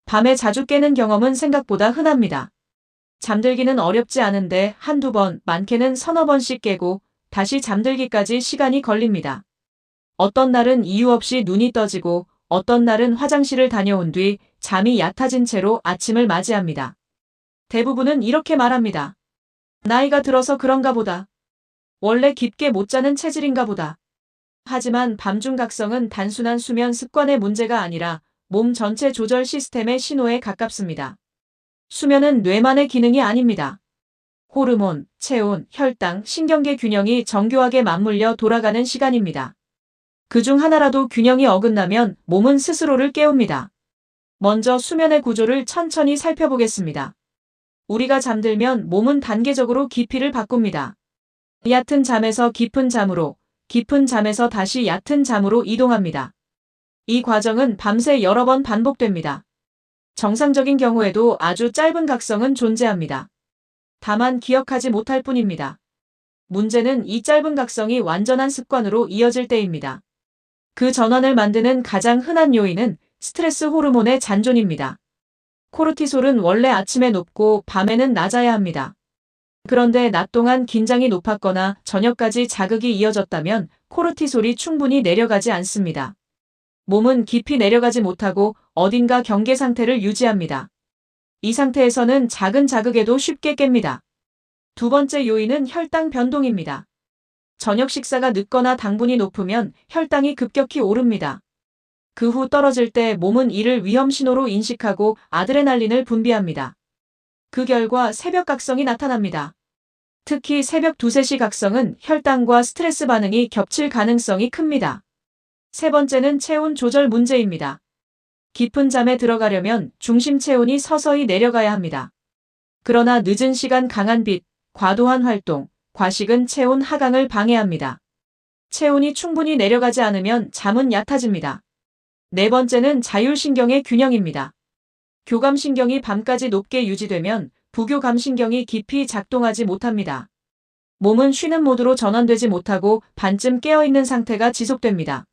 밤에 자주 깨는 경험은 생각보다 흔합니다. 잠들기는 어렵지 않은데 한두 번, 많게는 서너 번씩 깨고 다시 잠들기까지 시간이 걸립니다. 어떤 날은 이유 없이 눈이 떠지고 어떤 날은 화장실을 다녀온 뒤 잠이 얕아진 채로 아침을 맞이합니다. 대부분은 이렇게 말합니다. 나이가 들어서 그런가 보다. 원래 깊게 못 자는 체질인가 보다. 하지만 밤중각성은 단순한 수면 습관의 문제가 아니라 몸 전체 조절 시스템의 신호에 가깝습니다. 수면은 뇌만의 기능이 아닙니다. 호르몬, 체온, 혈당, 신경계 균형이 정교하게 맞물려 돌아가는 시간입니다. 그중 하나라도 균형이 어긋나면 몸은 스스로를 깨웁니다. 먼저 수면의 구조를 천천히 살펴보겠습니다. 우리가 잠들면 몸은 단계적으로 깊이를 바꿉니다. 얕은 잠에서 깊은 잠으로, 깊은 잠에서 다시 얕은 잠으로 이동합니다. 이 과정은 밤새 여러 번 반복됩니다. 정상적인 경우에도 아주 짧은 각성은 존재합니다. 다만 기억하지 못할 뿐입니다. 문제는 이 짧은 각성이 완전한 습관으로 이어질 때입니다. 그 전환을 만드는 가장 흔한 요인은 스트레스 호르몬의 잔존입니다. 코르티솔은 원래 아침에 높고 밤에는 낮아야 합니다. 그런데 낮 동안 긴장이 높았거나 저녁까지 자극이 이어졌다면 코르티솔이 충분히 내려가지 않습니다. 몸은 깊이 내려가지 못하고 어딘가 경계 상태를 유지합니다. 이 상태에서는 작은 자극에도 쉽게 깹니다. 두 번째 요인은 혈당 변동입니다. 저녁 식사가 늦거나 당분이 높으면 혈당이 급격히 오릅니다. 그 후 떨어질 때 몸은 이를 위험 신호로 인식하고 아드레날린을 분비합니다. 그 결과 새벽 각성이 나타납니다. 특히 새벽 2, 3시 각성은 혈당과 스트레스 반응이 겹칠 가능성이 큽니다. 세 번째는 체온 조절 문제입니다. 깊은 잠에 들어가려면 중심 체온이 서서히 내려가야 합니다. 그러나 늦은 시간 강한 빛, 과도한 활동, 과식은 체온 하강을 방해합니다. 체온이 충분히 내려가지 않으면 잠은 얕아집니다. 네 번째는 자율신경의 균형입니다. 교감신경이 밤까지 높게 유지되면 부교감신경이 깊이 작동하지 못합니다. 몸은 쉬는 모드로 전환되지 못하고 반쯤 깨어있는 상태가 지속됩니다.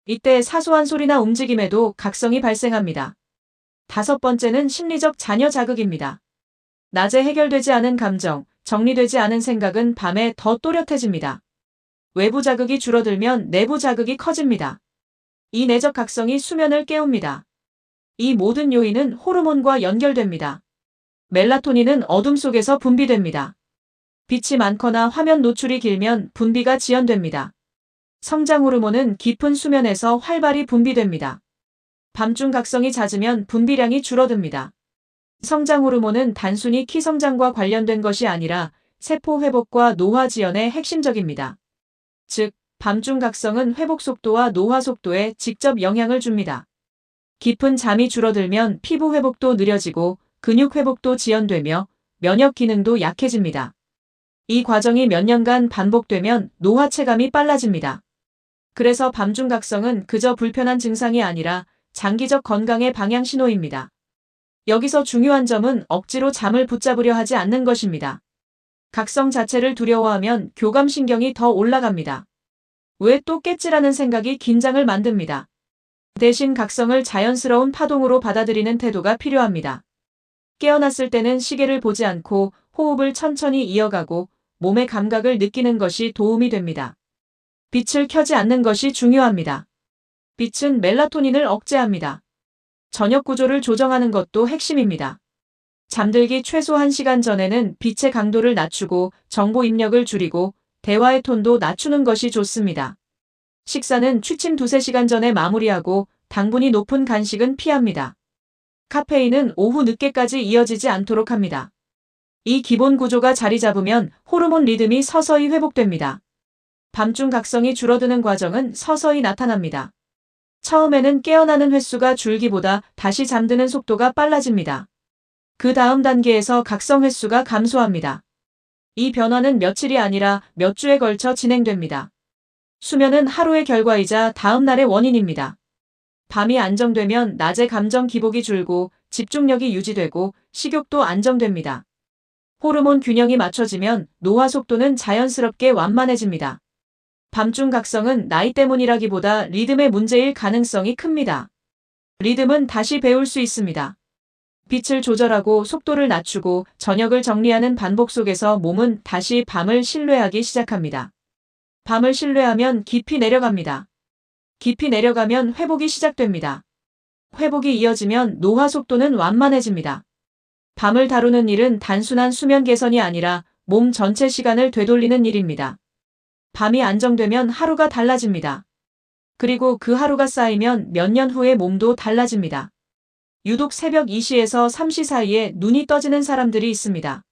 이때 사소한 소리나 움직임에도 각성이 발생합니다. 다섯 번째는 심리적 잔여 자극입니다. 낮에 해결되지 않은 감정, 정리되지 않은 생각은 밤에 더 또렷해집니다. 외부 자극이 줄어들면 내부 자극이 커집니다. 이 내적 각성이 수면을 깨웁니다. 이 모든 요인은 호르몬과 연결됩니다. 멜라토닌은 어둠 속에서 분비됩니다. 빛이 많거나 화면 노출이 길면 분비가 지연됩니다. 성장 호르몬은 깊은 수면에서 활발히 분비됩니다. 밤중 각성이 잦으면 분비량이 줄어듭니다. 성장 호르몬은 단순히 키 성장과 관련된 것이 아니라 세포 회복과 노화 지연에 핵심적입니다. 즉, 밤중 각성은 회복 속도와 노화 속도에 직접 영향을 줍니다. 깊은 잠이 줄어들면 피부 회복도 느려지고 근육 회복도 지연되며 면역 기능도 약해집니다. 이 과정이 몇 년간 반복되면 노화 체감이 빨라집니다. 그래서 밤중 각성은 그저 불편한 증상이 아니라 장기적 건강의 방향 신호입니다. 여기서 중요한 점은 억지로 잠을 붙잡으려 하지 않는 것입니다. 각성 자체를 두려워하면 교감신경이 더 올라갑니다. 왜 또 깼지라는 생각이 긴장을 만듭니다. 대신 각성을 자연스러운 파동으로 받아들이는 태도가 필요합니다. 깨어났을 때는 시계를 보지 않고 호흡을 천천히 이어가고 몸의 감각을 느끼는 것이 도움이 됩니다. 빛을 켜지 않는 것이 중요합니다. 빛은 멜라토닌을 억제합니다. 저녁 구조를 조정하는 것도 핵심입니다. 잠들기 최소 1시간 전에는 빛의 강도를 낮추고 정보 입력을 줄이고 대화의 톤도 낮추는 것이 좋습니다. 식사는 취침 2, 3시간 전에 마무리하고 당분이 높은 간식은 피합니다. 카페인은 오후 늦게까지 이어지지 않도록 합니다. 이 기본 구조가 자리 잡으면 호르몬 리듬이 서서히 회복됩니다. 밤중 각성이 줄어드는 과정은 서서히 나타납니다. 처음에는 깨어나는 횟수가 줄기보다 다시 잠드는 속도가 빨라집니다. 그 다음 단계에서 각성 횟수가 감소합니다. 이 변화는 며칠이 아니라 몇 주에 걸쳐 진행됩니다. 수면은 하루의 결과이자 다음 날의 원인입니다. 밤이 안정되면 낮에 감정 기복이 줄고 집중력이 유지되고 식욕도 안정됩니다. 호르몬 균형이 맞춰지면 노화 속도는 자연스럽게 완만해집니다. 밤중 각성은 나이 때문이라기보다 리듬의 문제일 가능성이 큽니다. 리듬은 다시 배울 수 있습니다. 빛을 조절하고 속도를 낮추고 저녁을 정리하는 반복 속에서 몸은 다시 밤을 신뢰하기 시작합니다. 밤을 신뢰하면 깊이 내려갑니다. 깊이 내려가면 회복이 시작됩니다. 회복이 이어지면 노화 속도는 완만해집니다. 밤을 다루는 일은 단순한 수면 개선이 아니라 몸 전체 시간을 되돌리는 일입니다. 밤이 안정되면 하루가 달라집니다. 그리고 그 하루가 쌓이면 몇 년 후에 몸도 달라집니다. 유독 새벽 2시에서 3시 사이에 눈이 떠지는 사람들이 있습니다.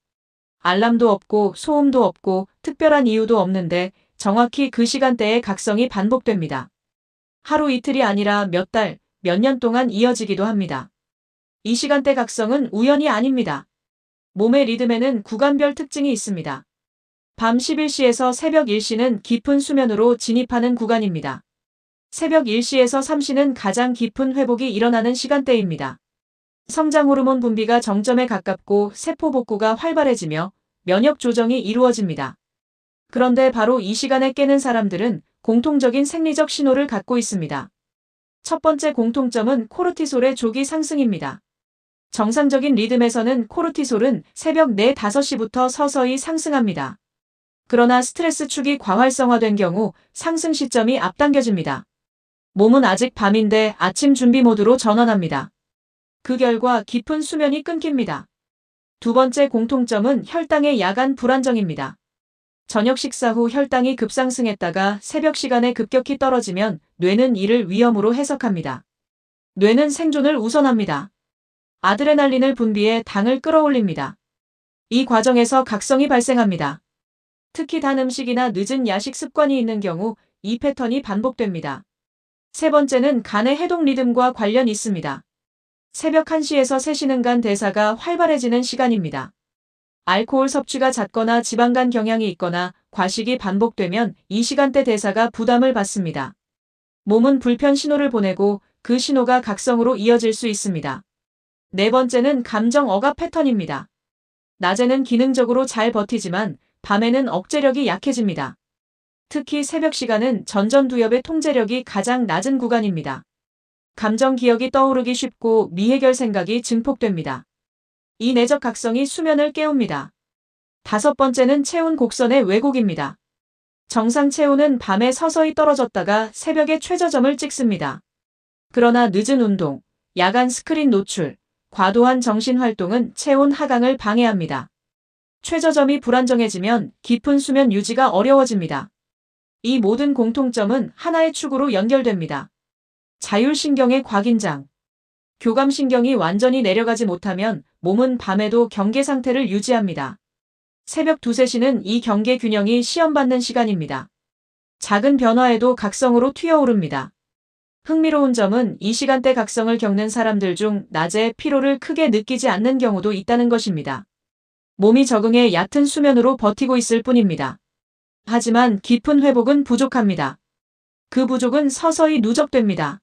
알람도 없고 소음도 없고 특별한 이유도 없는데 정확히 그 시간대에 각성이 반복됩니다. 하루 이틀이 아니라 몇 달, 몇 년 동안 이어지기도 합니다. 이 시간대 각성은 우연이 아닙니다. 몸의 리듬에는 구간별 특징이 있습니다. 밤 11시에서 새벽 1시는 깊은 수면으로 진입하는 구간입니다. 새벽 1시에서 3시는 가장 깊은 회복이 일어나는 시간대입니다. 성장 호르몬 분비가 정점에 가깝고 세포 복구가 활발해지며 면역 조정이 이루어집니다. 그런데 바로 이 시간에 깨는 사람들은 공통적인 생리적 신호를 갖고 있습니다. 첫 번째 공통점은 코르티솔의 조기 상승입니다. 정상적인 리듬에서는 코르티솔은 새벽 4, 5시부터 서서히 상승합니다. 그러나 스트레스 축이 과활성화된 경우 상승 시점이 앞당겨집니다. 몸은 아직 밤인데 아침 준비 모드로 전환합니다. 그 결과 깊은 수면이 끊깁니다. 두 번째 공통점은 혈당의 야간 불안정입니다. 저녁 식사 후 혈당이 급상승했다가 새벽 시간에 급격히 떨어지면 뇌는 이를 위험으로 해석합니다. 뇌는 생존을 우선합니다. 아드레날린을 분비해 당을 끌어올립니다. 이 과정에서 각성이 발생합니다. 특히 단 음식이나 늦은 야식 습관이 있는 경우 이 패턴이 반복됩니다. 세 번째는 간의 해독 리듬과 관련 있습니다. 새벽 1시에서 3시는 간 대사가 활발해지는 시간입니다. 알코올 섭취가 잦거나 지방간 경향이 있거나 과식이 반복되면 이 시간대 대사가 부담을 받습니다. 몸은 불편 신호를 보내고 그 신호가 각성으로 이어질 수 있습니다. 네 번째는 감정 억압 패턴입니다. 낮에는 기능적으로 잘 버티지만 밤에는 억제력이 약해집니다. 특히 새벽 시간은 전전두엽의 통제력이 가장 낮은 구간입니다. 감정 기억이 떠오르기 쉽고 미해결 생각이 증폭됩니다. 이 내적 각성이 수면을 깨웁니다. 다섯 번째는 체온 곡선의 왜곡입니다. 정상 체온은 밤에 서서히 떨어졌다가 새벽에 최저점을 찍습니다. 그러나 늦은 운동, 야간 스크린 노출, 과도한 정신활동은 체온 하강을 방해합니다. 최저점이 불안정해지면 깊은 수면 유지가 어려워집니다. 이 모든 공통점은 하나의 축으로 연결됩니다. 자율신경의 과긴장. 교감신경이 완전히 내려가지 못하면 몸은 밤에도 경계 상태를 유지합니다. 새벽 2, 3시는 이 경계 균형이 시험받는 시간입니다. 작은 변화에도 각성으로 튀어오릅니다. 흥미로운 점은 이 시간대 각성을 겪는 사람들 중 낮에 피로를 크게 느끼지 않는 경우도 있다는 것입니다. 몸이 적응해 얕은 수면으로 버티고 있을 뿐입니다. 하지만 깊은 회복은 부족합니다. 그 부족은 서서히 누적됩니다.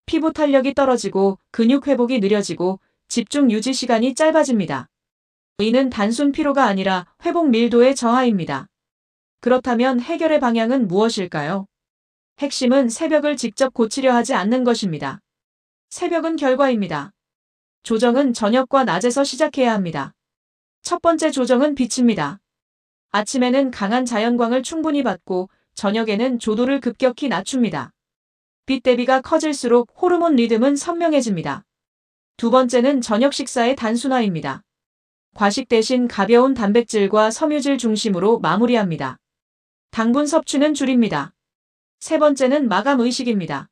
피부 탄력이 떨어지고 근육 회복이 느려지고 집중 유지 시간이 짧아집니다. 이는 단순 피로가 아니라 회복 밀도의 저하입니다. 그렇다면 해결의 방향은 무엇일까요? 핵심은 새벽을 직접 고치려 하지 않는 것입니다. 새벽은 결과입니다. 조정은 저녁과 낮에서 시작해야 합니다. 첫 번째 조정은 빛입니다. 아침에는 강한 자연광을 충분히 받고 저녁에는 조도를 급격히 낮춥니다. 빛 대비가 커질수록 호르몬 리듬은 선명해집니다. 두 번째는 저녁 식사의 단순화입니다. 과식 대신 가벼운 단백질과 섬유질 중심으로 마무리합니다. 당분 섭취는 줄입니다. 세 번째는 마감 의식입니다.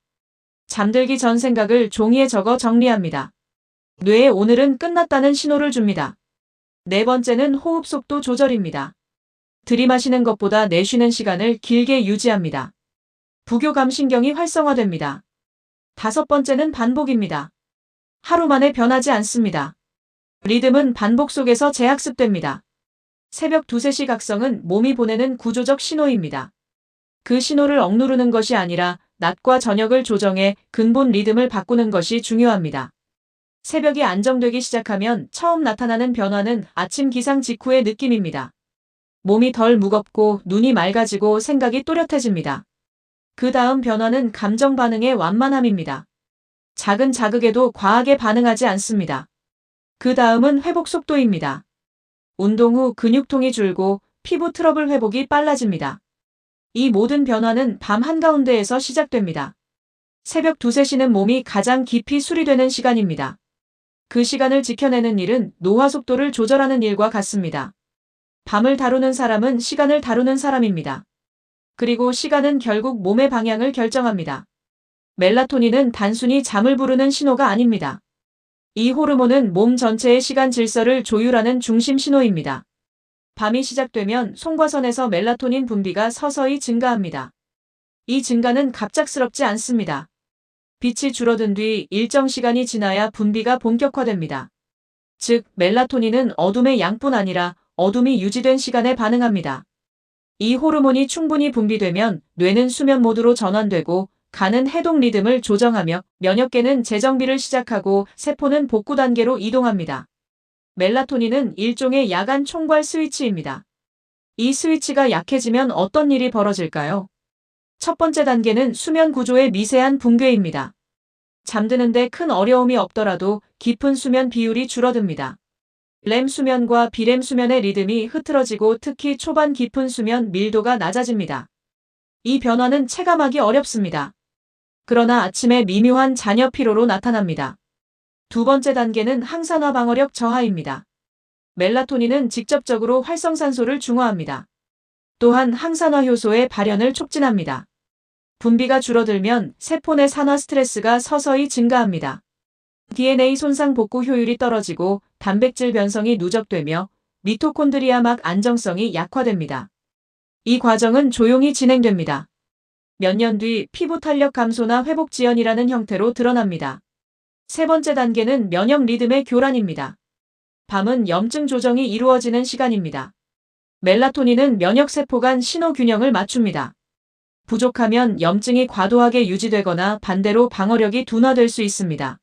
잠들기 전 생각을 종이에 적어 정리합니다. 뇌에 오늘은 끝났다는 신호를 줍니다. 네 번째는 호흡 속도 조절입니다. 들이마시는 것보다 내쉬는 시간을 길게 유지합니다. 부교감신경이 활성화됩니다. 다섯 번째는 반복입니다. 하루 만에 변하지 않습니다. 리듬은 반복 속에서 재학습됩니다. 새벽 2, 3시 각성은 몸이 보내는 구조적 신호입니다. 그 신호를 억누르는 것이 아니라 낮과 저녁을 조정해 근본 리듬을 바꾸는 것이 중요합니다. 새벽이 안정되기 시작하면 처음 나타나는 변화는 아침 기상 직후의 느낌입니다. 몸이 덜 무겁고 눈이 맑아지고 생각이 또렷해집니다. 그 다음 변화는 감정 반응의 완만함입니다. 작은 자극에도 과하게 반응하지 않습니다. 그 다음은 회복 속도입니다. 운동 후 근육통이 줄고 피부 트러블 회복이 빨라집니다. 이 모든 변화는 밤 한가운데에서 시작됩니다. 새벽 2, 3시는 몸이 가장 깊이 수리되는 시간입니다. 그 시간을 지켜내는 일은 노화 속도를 조절하는 일과 같습니다. 밤을 다루는 사람은 시간을 다루는 사람입니다. 그리고 시간은 결국 몸의 방향을 결정합니다. 멜라토닌은 단순히 잠을 부르는 신호가 아닙니다. 이 호르몬은 몸 전체의 시간 질서를 조율하는 중심 신호입니다. 밤이 시작되면 송과선에서 멜라토닌 분비가 서서히 증가합니다. 이 증가는 갑작스럽지 않습니다. 빛이 줄어든 뒤 일정 시간이 지나야 분비가 본격화됩니다. 즉, 멜라토닌은 어둠의 양뿐 아니라 어둠이 유지된 시간에 반응합니다. 이 호르몬이 충분히 분비되면 뇌는 수면 모드로 전환되고 간은 해독 리듬을 조정하며 면역계는 재정비를 시작하고 세포는 복구 단계로 이동합니다. 멜라토닌은 일종의 야간 총괄 스위치입니다. 이 스위치가 약해지면 어떤 일이 벌어질까요? 첫 번째 단계는 수면 구조의 미세한 붕괴입니다. 잠드는데 큰 어려움이 없더라도 깊은 수면 비율이 줄어듭니다. 렘 수면과 비렘 수면의 리듬이 흐트러지고 특히 초반 깊은 수면 밀도가 낮아집니다. 이 변화는 체감하기 어렵습니다. 그러나 아침에 미묘한 잔여 피로로 나타납니다. 두 번째 단계는 항산화 방어력 저하입니다. 멜라토닌은 직접적으로 활성산소를 중화합니다. 또한 항산화 효소의 발현을 촉진합니다. 분비가 줄어들면 세포 내 산화 스트레스가 서서히 증가합니다. DNA 손상 복구 효율이 떨어지고 단백질 변성이 누적되며 미토콘드리아 막 안정성이 약화됩니다. 이 과정은 조용히 진행됩니다. 몇 년 뒤 피부 탄력 감소나 회복 지연이라는 형태로 드러납니다. 세 번째 단계는 면역 리듬의 교란입니다. 밤은 염증 조정이 이루어지는 시간입니다. 멜라토닌은 면역세포 간 신호 균형을 맞춥니다. 부족하면 염증이 과도하게 유지되거나 반대로 방어력이 둔화될 수 있습니다.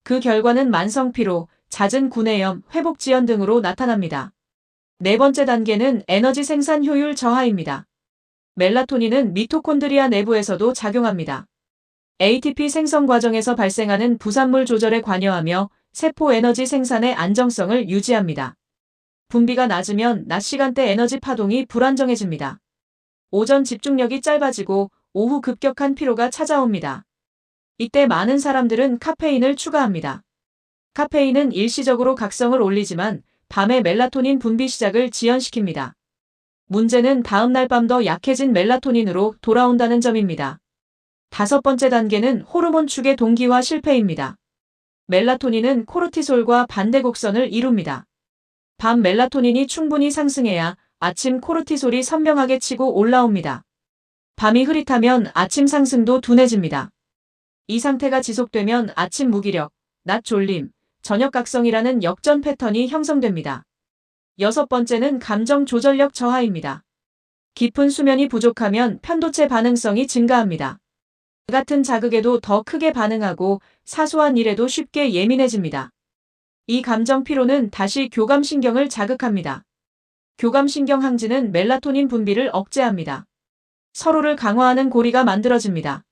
그 결과는 만성피로, 잦은 구내염, 회복 지연 등으로 나타납니다. 네 번째 단계는 에너지 생산 효율 저하입니다. 멜라토닌은 미토콘드리아 내부에서도 작용합니다. ATP 생성 과정에서 발생하는 부산물 조절에 관여하며 세포 에너지 생산의 안정성을 유지합니다. 분비가 낮으면 낮 시간대 에너지 파동이 불안정해집니다. 오전 집중력이 짧아지고 오후 급격한 피로가 찾아옵니다. 이때 많은 사람들은 카페인을 추가합니다. 카페인은 일시적으로 각성을 올리지만 밤에 멜라토닌 분비 시작을 지연시킵니다. 문제는 다음날 밤 더 약해진 멜라토닌으로 돌아온다는 점입니다. 다섯 번째 단계는 호르몬 축의 동기화 실패입니다. 멜라토닌은 코르티솔과 반대 곡선을 이룹니다. 밤 멜라토닌이 충분히 상승해야 아침 코르티솔이 선명하게 치고 올라옵니다. 밤이 흐릿하면 아침 상승도 둔해집니다. 이 상태가 지속되면 아침 무기력, 낮 졸림, 저녁 각성이라는 역전 패턴이 형성됩니다. 여섯 번째는 감정 조절력 저하입니다. 깊은 수면이 부족하면 편도체 반응성이 증가합니다. 같은 자극에도 더 크게 반응하고 사소한 일에도 쉽게 예민해집니다. 이 감정 피로는 다시 교감신경을 자극합니다. 교감신경 항진은 멜라토닌 분비를 억제합니다. 서로를 강화하는 고리가 만들어집니다.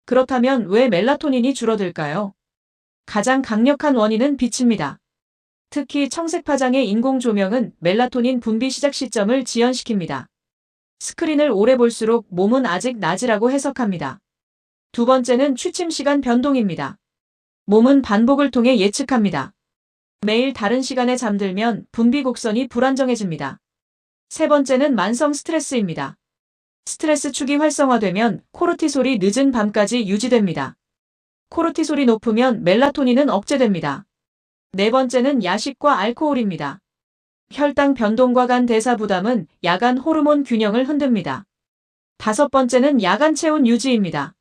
그렇다면 왜 멜라토닌이 줄어들까요? 가장 강력한 원인은 빛입니다. 특히 청색 파장의 인공 조명은 멜라토닌 분비 시작 시점을 지연시킵니다. 스크린을 오래 볼수록 몸은 아직 낮이라고 해석합니다. 두 번째는 취침 시간 변동입니다. 몸은 반복을 통해 예측합니다. 매일 다른 시간에 잠들면 분비 곡선이 불안정해집니다. 세 번째는 만성 스트레스입니다. 스트레스 축이 활성화되면 코르티솔이 늦은 밤까지 유지됩니다. 코르티솔이 높으면 멜라토닌은 억제됩니다. 네 번째는 야식과 알코올입니다. 혈당 변동과 간 대사 부담은 야간 호르몬 균형을 흔듭니다. 다섯 번째는 야간 체온 유지입니다.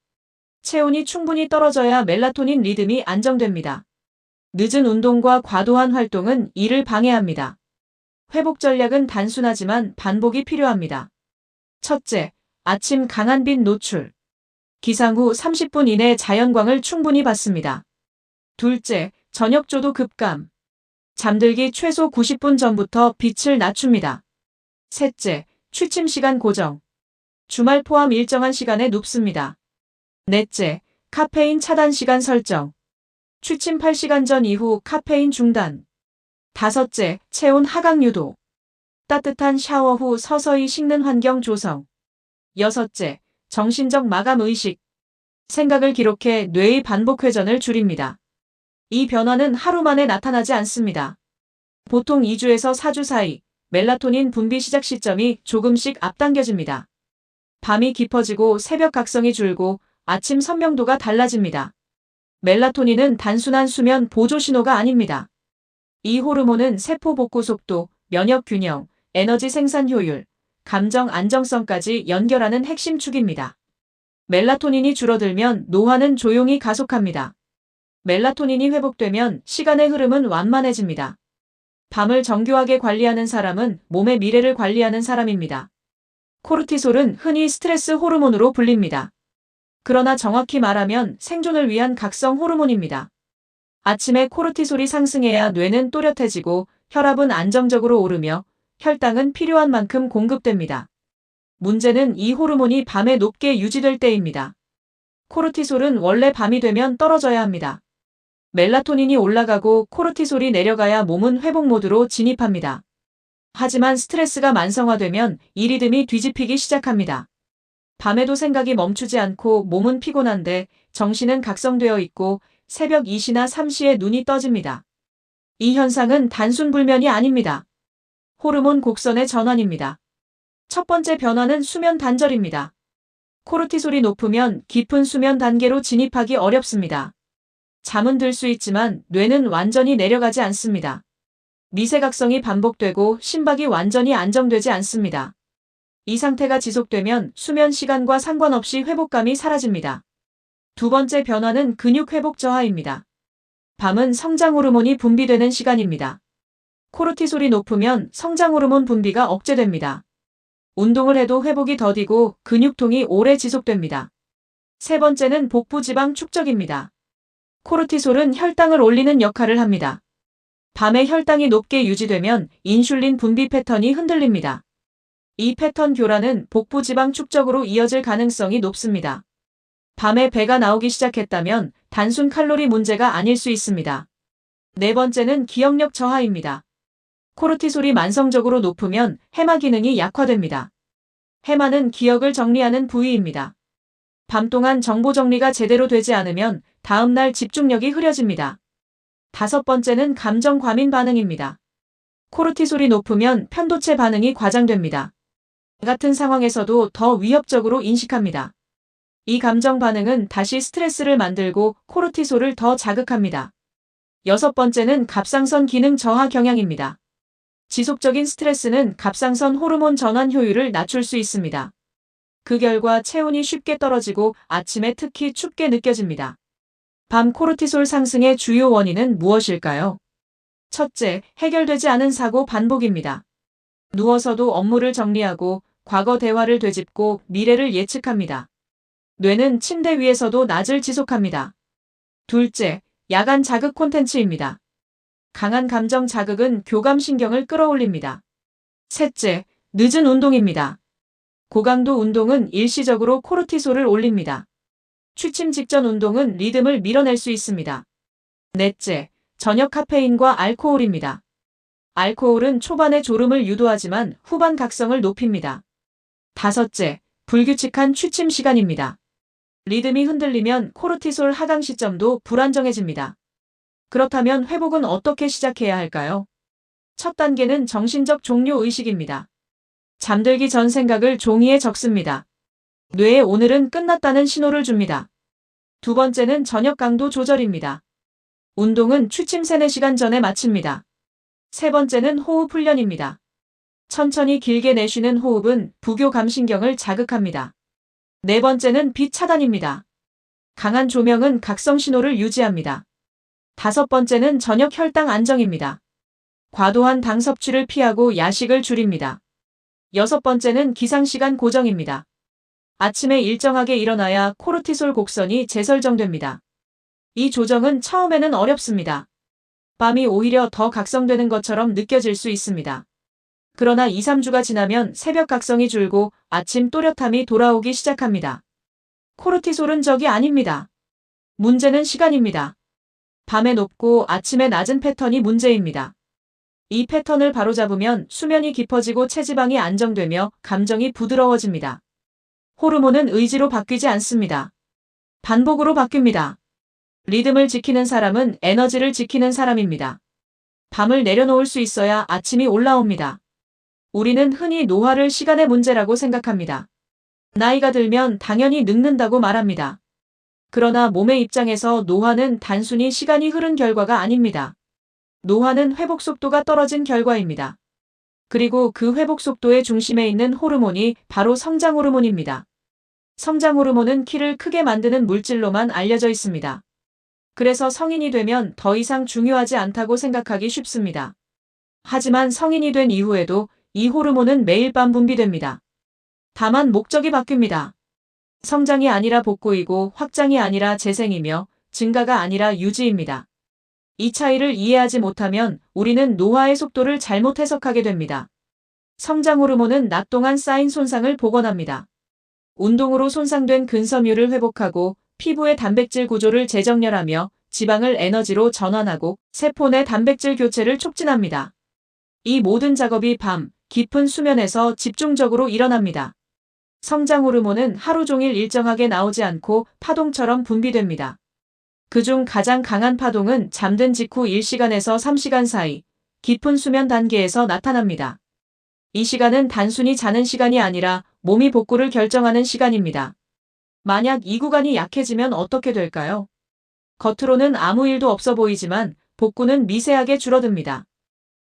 체온이 충분히 떨어져야 멜라토닌 리듬이 안정됩니다. 늦은 운동과 과도한 활동은 이를 방해합니다. 회복 전략은 단순하지만 반복이 필요합니다. 첫째, 아침 강한 빛 노출. 기상 후 30분 이내 자연광을 충분히 받습니다. 둘째, 저녁 조도 급감. 잠들기 최소 90분 전부터 빛을 낮춥니다. 셋째, 취침 시간 고정. 주말 포함 일정한 시간에 눕습니다. 넷째, 카페인 차단 시간 설정. 취침 8시간 전 이후 카페인 중단. 5째, 체온 하강 유도. 따뜻한 샤워 후 서서히 식는 환경 조성. 6째, 정신적 마감 의식. 생각을 기록해 뇌의 반복 회전을 줄입니다. 이 변화는 하루 만에 나타나지 않습니다. 보통 2주에서 4주 사이 멜라토닌 분비 시작 시점이 조금씩 앞당겨집니다. 밤이 깊어지고 새벽 각성이 줄고 아침 선명도가 달라집니다. 멜라토닌은 단순한 수면 보조 신호가 아닙니다. 이 호르몬은 세포 복구 속도, 면역 균형, 에너지 생산 효율, 감정 안정성까지 연결하는 핵심 축입니다. 멜라토닌이 줄어들면 노화는 조용히 가속합니다. 멜라토닌이 회복되면 시간의 흐름은 완만해집니다. 밤을 정교하게 관리하는 사람은 몸의 미래를 관리하는 사람입니다. 코르티솔은 흔히 스트레스 호르몬으로 불립니다. 그러나 정확히 말하면 생존을 위한 각성 호르몬입니다. 아침에 코르티솔이 상승해야 뇌는 또렷해지고 혈압은 안정적으로 오르며 혈당은 필요한 만큼 공급됩니다. 문제는 이 호르몬이 밤에 높게 유지될 때입니다. 코르티솔은 원래 밤이 되면 떨어져야 합니다. 멜라토닌이 올라가고 코르티솔이 내려가야 몸은 회복 모드로 진입합니다. 하지만 스트레스가 만성화되면 이 리듬이 뒤집히기 시작합니다. 밤에도 생각이 멈추지 않고 몸은 피곤한데 정신은 각성되어 있고 새벽 2시나 3시에 눈이 떠집니다. 이 현상은 단순 불면이 아닙니다. 호르몬 곡선의 전환입니다. 첫 번째 변화는 수면 단절입니다. 코르티솔이 높으면 깊은 수면 단계로 진입하기 어렵습니다. 잠은 들 수 있지만 뇌는 완전히 내려가지 않습니다. 미세각성이 반복되고 심박이 완전히 안정되지 않습니다. 이 상태가 지속되면 수면 시간과 상관없이 회복감이 사라집니다. 두 번째 변화는 근육 회복 저하입니다. 밤은 성장 호르몬이 분비되는 시간입니다. 코르티솔이 높으면 성장 호르몬 분비가 억제됩니다. 운동을 해도 회복이 더디고 근육통이 오래 지속됩니다. 세 번째는 복부 지방 축적입니다. 코르티솔은 혈당을 올리는 역할을 합니다. 밤에 혈당이 높게 유지되면 인슐린 분비 패턴이 흔들립니다. 이 패턴 교란은 복부 지방 축적으로 이어질 가능성이 높습니다. 밤에 배가 나오기 시작했다면 단순 칼로리 문제가 아닐 수 있습니다. 네 번째는 기억력 저하입니다. 코르티솔이 만성적으로 높으면 해마 기능이 약화됩니다. 해마는 기억을 정리하는 부위입니다. 밤 동안 정보 정리가 제대로 되지 않으면 다음날 집중력이 흐려집니다. 다섯 번째는 감정 과민 반응입니다. 코르티솔이 높으면 편도체 반응이 과장됩니다. 같은 상황에서도 더 위협적으로 인식합니다. 이 감정 반응은 다시 스트레스를 만들고 코르티솔을 더 자극합니다. 여섯 번째는 갑상선 기능 저하 경향입니다. 지속적인 스트레스는 갑상선 호르몬 전환 효율을 낮출 수 있습니다. 그 결과 체온이 쉽게 떨어지고 아침에 특히 춥게 느껴집니다. 밤 코르티솔 상승의 주요 원인은 무엇일까요? 첫째, 해결되지 않은 사고 반복입니다. 누워서도 업무를 정리하고 과거 대화를 되짚고 미래를 예측합니다. 뇌는 침대 위에서도 낮을 지속합니다. 둘째, 야간 자극 콘텐츠입니다. 강한 감정 자극은 교감신경을 끌어올립니다. 셋째, 늦은 운동입니다. 고강도 운동은 일시적으로 코르티솔을 올립니다. 취침 직전 운동은 리듬을 밀어낼 수 있습니다. 넷째, 저녁 카페인과 알코올입니다. 알코올은 초반의 졸음을 유도하지만 후반 각성을 높입니다. 다섯째, 불규칙한 취침 시간입니다. 리듬이 흔들리면 코르티솔 하강 시점도 불안정해집니다. 그렇다면 회복은 어떻게 시작해야 할까요? 첫 단계는 정신적 종료 의식입니다. 잠들기 전 생각을 종이에 적습니다. 뇌에 오늘은 끝났다는 신호를 줍니다. 두 번째는 저녁 강도 조절입니다. 운동은 취침 3-4시간 전에 마칩니다. 세 번째는 호흡 훈련입니다. 천천히 길게 내쉬는 호흡은 부교감신경을 자극합니다. 네 번째는 빛 차단입니다. 강한 조명은 각성 신호를 유지합니다. 다섯 번째는 저녁 혈당 안정입니다. 과도한 당 섭취를 피하고 야식을 줄입니다. 여섯 번째는 기상시간 고정입니다. 아침에 일정하게 일어나야 코르티솔 곡선이 재설정됩니다. 이 조정은 처음에는 어렵습니다. 밤이 오히려 더 각성되는 것처럼 느껴질 수 있습니다. 그러나 2-3주가 지나면 새벽 각성이 줄고 아침 또렷함이 돌아오기 시작합니다. 코르티솔은 적이 아닙니다. 문제는 시간입니다. 밤에 높고 아침에 낮은 패턴이 문제입니다. 이 패턴을 바로잡으면 수면이 깊어지고 체지방이 안정되며 감정이 부드러워집니다. 호르몬은 의지로 바뀌지 않습니다. 반복으로 바뀝니다. 리듬을 지키는 사람은 에너지를 지키는 사람입니다. 밤을 내려놓을 수 있어야 아침이 올라옵니다. 우리는 흔히 노화를 시간의 문제라고 생각합니다. 나이가 들면 당연히 늙는다고 말합니다. 그러나 몸의 입장에서 노화는 단순히 시간이 흐른 결과가 아닙니다. 노화는 회복 속도가 떨어진 결과입니다. 그리고 그 회복 속도의 중심에 있는 호르몬이 바로 성장 호르몬입니다. 성장 호르몬은 키를 크게 만드는 물질로만 알려져 있습니다. 그래서 성인이 되면 더 이상 중요하지 않다고 생각하기 쉽습니다. 하지만 성인이 된 이후에도 이 호르몬은 매일 밤 분비됩니다. 다만 목적이 바뀝니다. 성장이 아니라 복구이고 확장이 아니라 재생이며 증가가 아니라 유지입니다. 이 차이를 이해하지 못하면 우리는 노화의 속도를 잘못 해석하게 됩니다. 성장 호르몬은 낮 동안 쌓인 손상을 복원합니다. 운동으로 손상된 근섬유를 회복하고 피부의 단백질 구조를 재정렬하며 지방을 에너지로 전환하고 세포 내 단백질 교체를 촉진합니다. 이 모든 작업이 밤, 깊은 수면에서 집중적으로 일어납니다. 성장 호르몬은 하루 종일 일정하게 나오지 않고 파동처럼 분비됩니다. 그중 가장 강한 파동은 잠든 직후 1시간에서 3시간 사이 깊은 수면 단계에서 나타납니다. 이 시간은 단순히 자는 시간이 아니라 몸이 복구를 결정하는 시간입니다. 만약 이 구간이 약해지면 어떻게 될까요? 겉으로는 아무 일도 없어 보이지만 복구는 미세하게 줄어듭니다.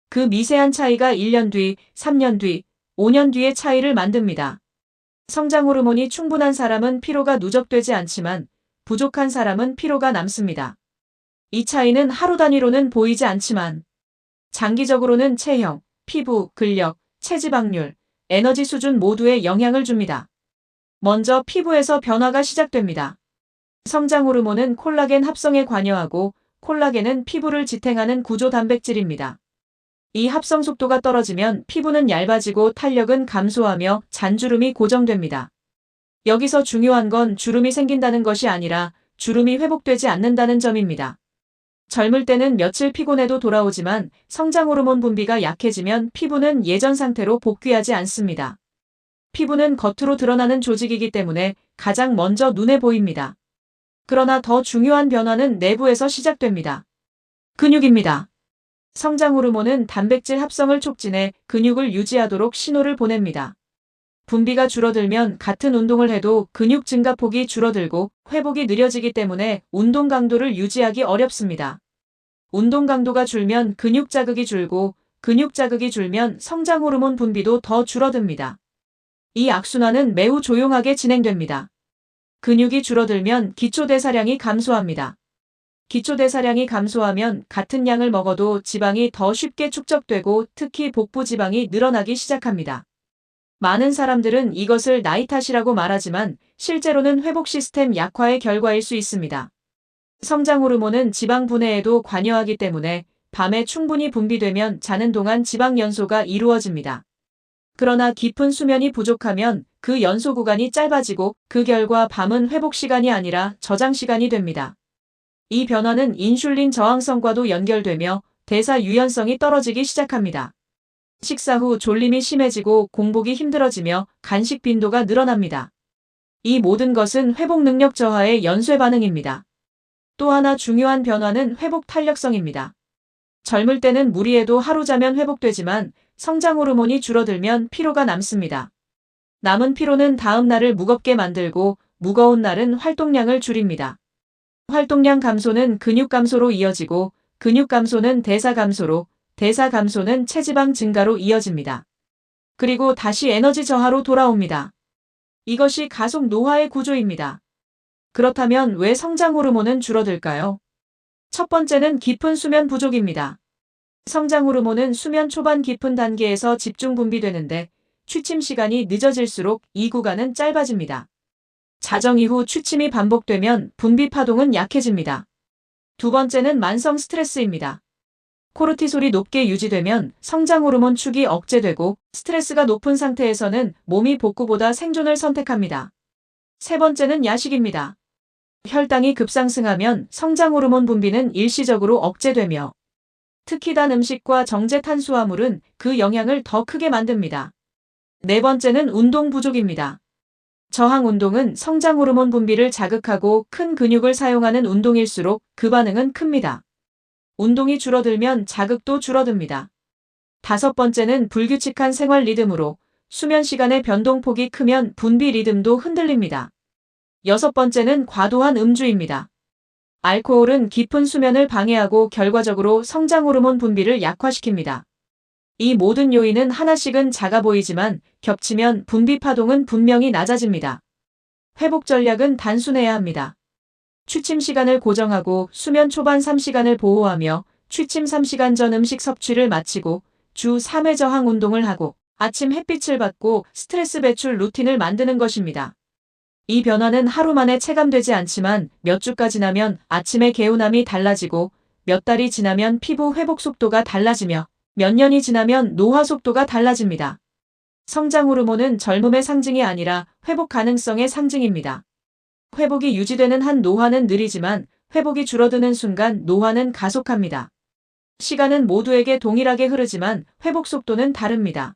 그 미세한 차이가 1년 뒤, 3년 뒤, 5년 뒤의 차이를 만듭니다. 성장 호르몬이 충분한 사람은 피로가 누적되지 않지만 부족한 사람은 피로가 남습니다. 이 차이는 하루 단위로는 보이지 않지만 장기적으로는 체형, 피부, 근력, 체지방률, 에너지 수준 모두에 영향을 줍니다. 먼저 피부에서 변화가 시작됩니다. 성장 호르몬은 콜라겐 합성에 관여하고 콜라겐은 피부를 지탱하는 구조 단백질입니다. 이 합성 속도가 떨어지면 피부는 얇아지고 탄력은 감소하며 잔주름이 고정됩니다. 여기서 중요한 건 주름이 생긴다는 것이 아니라 주름이 회복되지 않는다는 점입니다. 젊을 때는 며칠 피곤해도 돌아오지만 성장 호르몬 분비가 약해지면 피부는 예전 상태로 복귀하지 않습니다. 피부는 겉으로 드러나는 조직이기 때문에 가장 먼저 눈에 보입니다. 그러나 더 중요한 변화는 내부에서 시작됩니다. 근육입니다. 성장 호르몬은 단백질 합성을 촉진해 근육을 유지하도록 신호를 보냅니다. 분비가 줄어들면 같은 운동을 해도 근육 증가폭이 줄어들고 회복이 느려지기 때문에 운동 강도를 유지하기 어렵습니다. 운동 강도가 줄면 근육 자극이 줄고 근육 자극이 줄면 성장 호르몬 분비도 더 줄어듭니다. 이 악순환은 매우 조용하게 진행됩니다. 근육이 줄어들면 기초대사량이 감소합니다. 기초대사량이 감소하면 같은 양을 먹어도 지방이 더 쉽게 축적되고 특히 복부 지방이 늘어나기 시작합니다. 많은 사람들은 이것을 나이 탓이라고 말하지만 실제로는 회복 시스템 약화의 결과일 수 있습니다. 성장 호르몬은 지방 분해에도 관여하기 때문에 밤에 충분히 분비되면 자는 동안 지방 연소가 이루어집니다. 그러나 깊은 수면이 부족하면 그 연소 구간이 짧아지고 그 결과 밤은 회복 시간이 아니라 저장 시간이 됩니다. 이 변화는 인슐린 저항성과도 연결되며 대사 유연성이 떨어지기 시작합니다. 식사 후 졸림이 심해지고 공복이 힘들어지며 간식 빈도가 늘어납니다. 이 모든 것은 회복 능력 저하의 연쇄 반응입니다. 또 하나 중요한 변화는 회복 탄력성입니다. 젊을 때는 무리해도 하루 자면 회복되지만 성장 호르몬이 줄어들면 피로가 남습니다. 남은 피로는 다음 날을 무겁게 만들고 무거운 날은 활동량을 줄입니다. 활동량 감소는 근육 감소로 이어지고 근육 감소는 대사 감소로 대사 감소는 체지방 증가로 이어집니다. 그리고 다시 에너지 저하로 돌아옵니다. 이것이 가속 노화의 구조입니다. 그렇다면 왜 성장 호르몬은 줄어들까요? 첫 번째는 깊은 수면 부족입니다. 성장 호르몬은 수면 초반 깊은 단계에서 집중 분비되는데 취침 시간이 늦어질수록 이 구간은 짧아집니다. 자정 이후 취침이 반복되면 분비 파동은 약해집니다. 두 번째는 만성 스트레스입니다. 코르티솔이 높게 유지되면 성장 호르몬 축이 억제되고 스트레스가 높은 상태에서는 몸이 복구보다 생존을 선택합니다. 세 번째는 야식입니다. 혈당이 급상승하면 성장 호르몬 분비는 일시적으로 억제되며 특히 단 음식과 정제 탄수화물은 그 영향을 더 크게 만듭니다. 네 번째는 운동 부족입니다. 저항 운동은 성장 호르몬 분비를 자극하고 큰 근육을 사용하는 운동일수록 그 반응은 큽니다. 운동이 줄어들면 자극도 줄어듭니다. 다섯 번째는 불규칙한 생활 리듬으로 수면 시간의 변동폭이 크면 분비 리듬도 흔들립니다. 여섯 번째는 과도한 음주입니다. 알코올은 깊은 수면을 방해하고 결과적으로 성장 호르몬 분비를 약화시킵니다. 이 모든 요인은 하나씩은 작아 보이지만 겹치면 분비 파동은 분명히 낮아집니다. 회복 전략은 단순해야 합니다. 취침 시간을 고정하고 수면 초반 3시간을 보호하며 취침 3시간 전 음식 섭취를 마치고 주 3회 저항 운동을 하고 아침 햇빛을 받고 스트레스 배출 루틴을 만드는 것입니다. 이 변화는 하루 만에 체감되지 않지만 몇 주가 지나면 아침의 개운함이 달라지고 몇 달이 지나면 피부 회복 속도가 달라지며 몇 년이 지나면 노화 속도가 달라집니다. 성장 호르몬은 젊음의 상징이 아니라 회복 가능성의 상징입니다. 회복이 유지되는 한 노화는 느리지만 회복이 줄어드는 순간 노화는 가속합니다. 시간은 모두에게 동일하게 흐르지만 회복 속도는 다릅니다.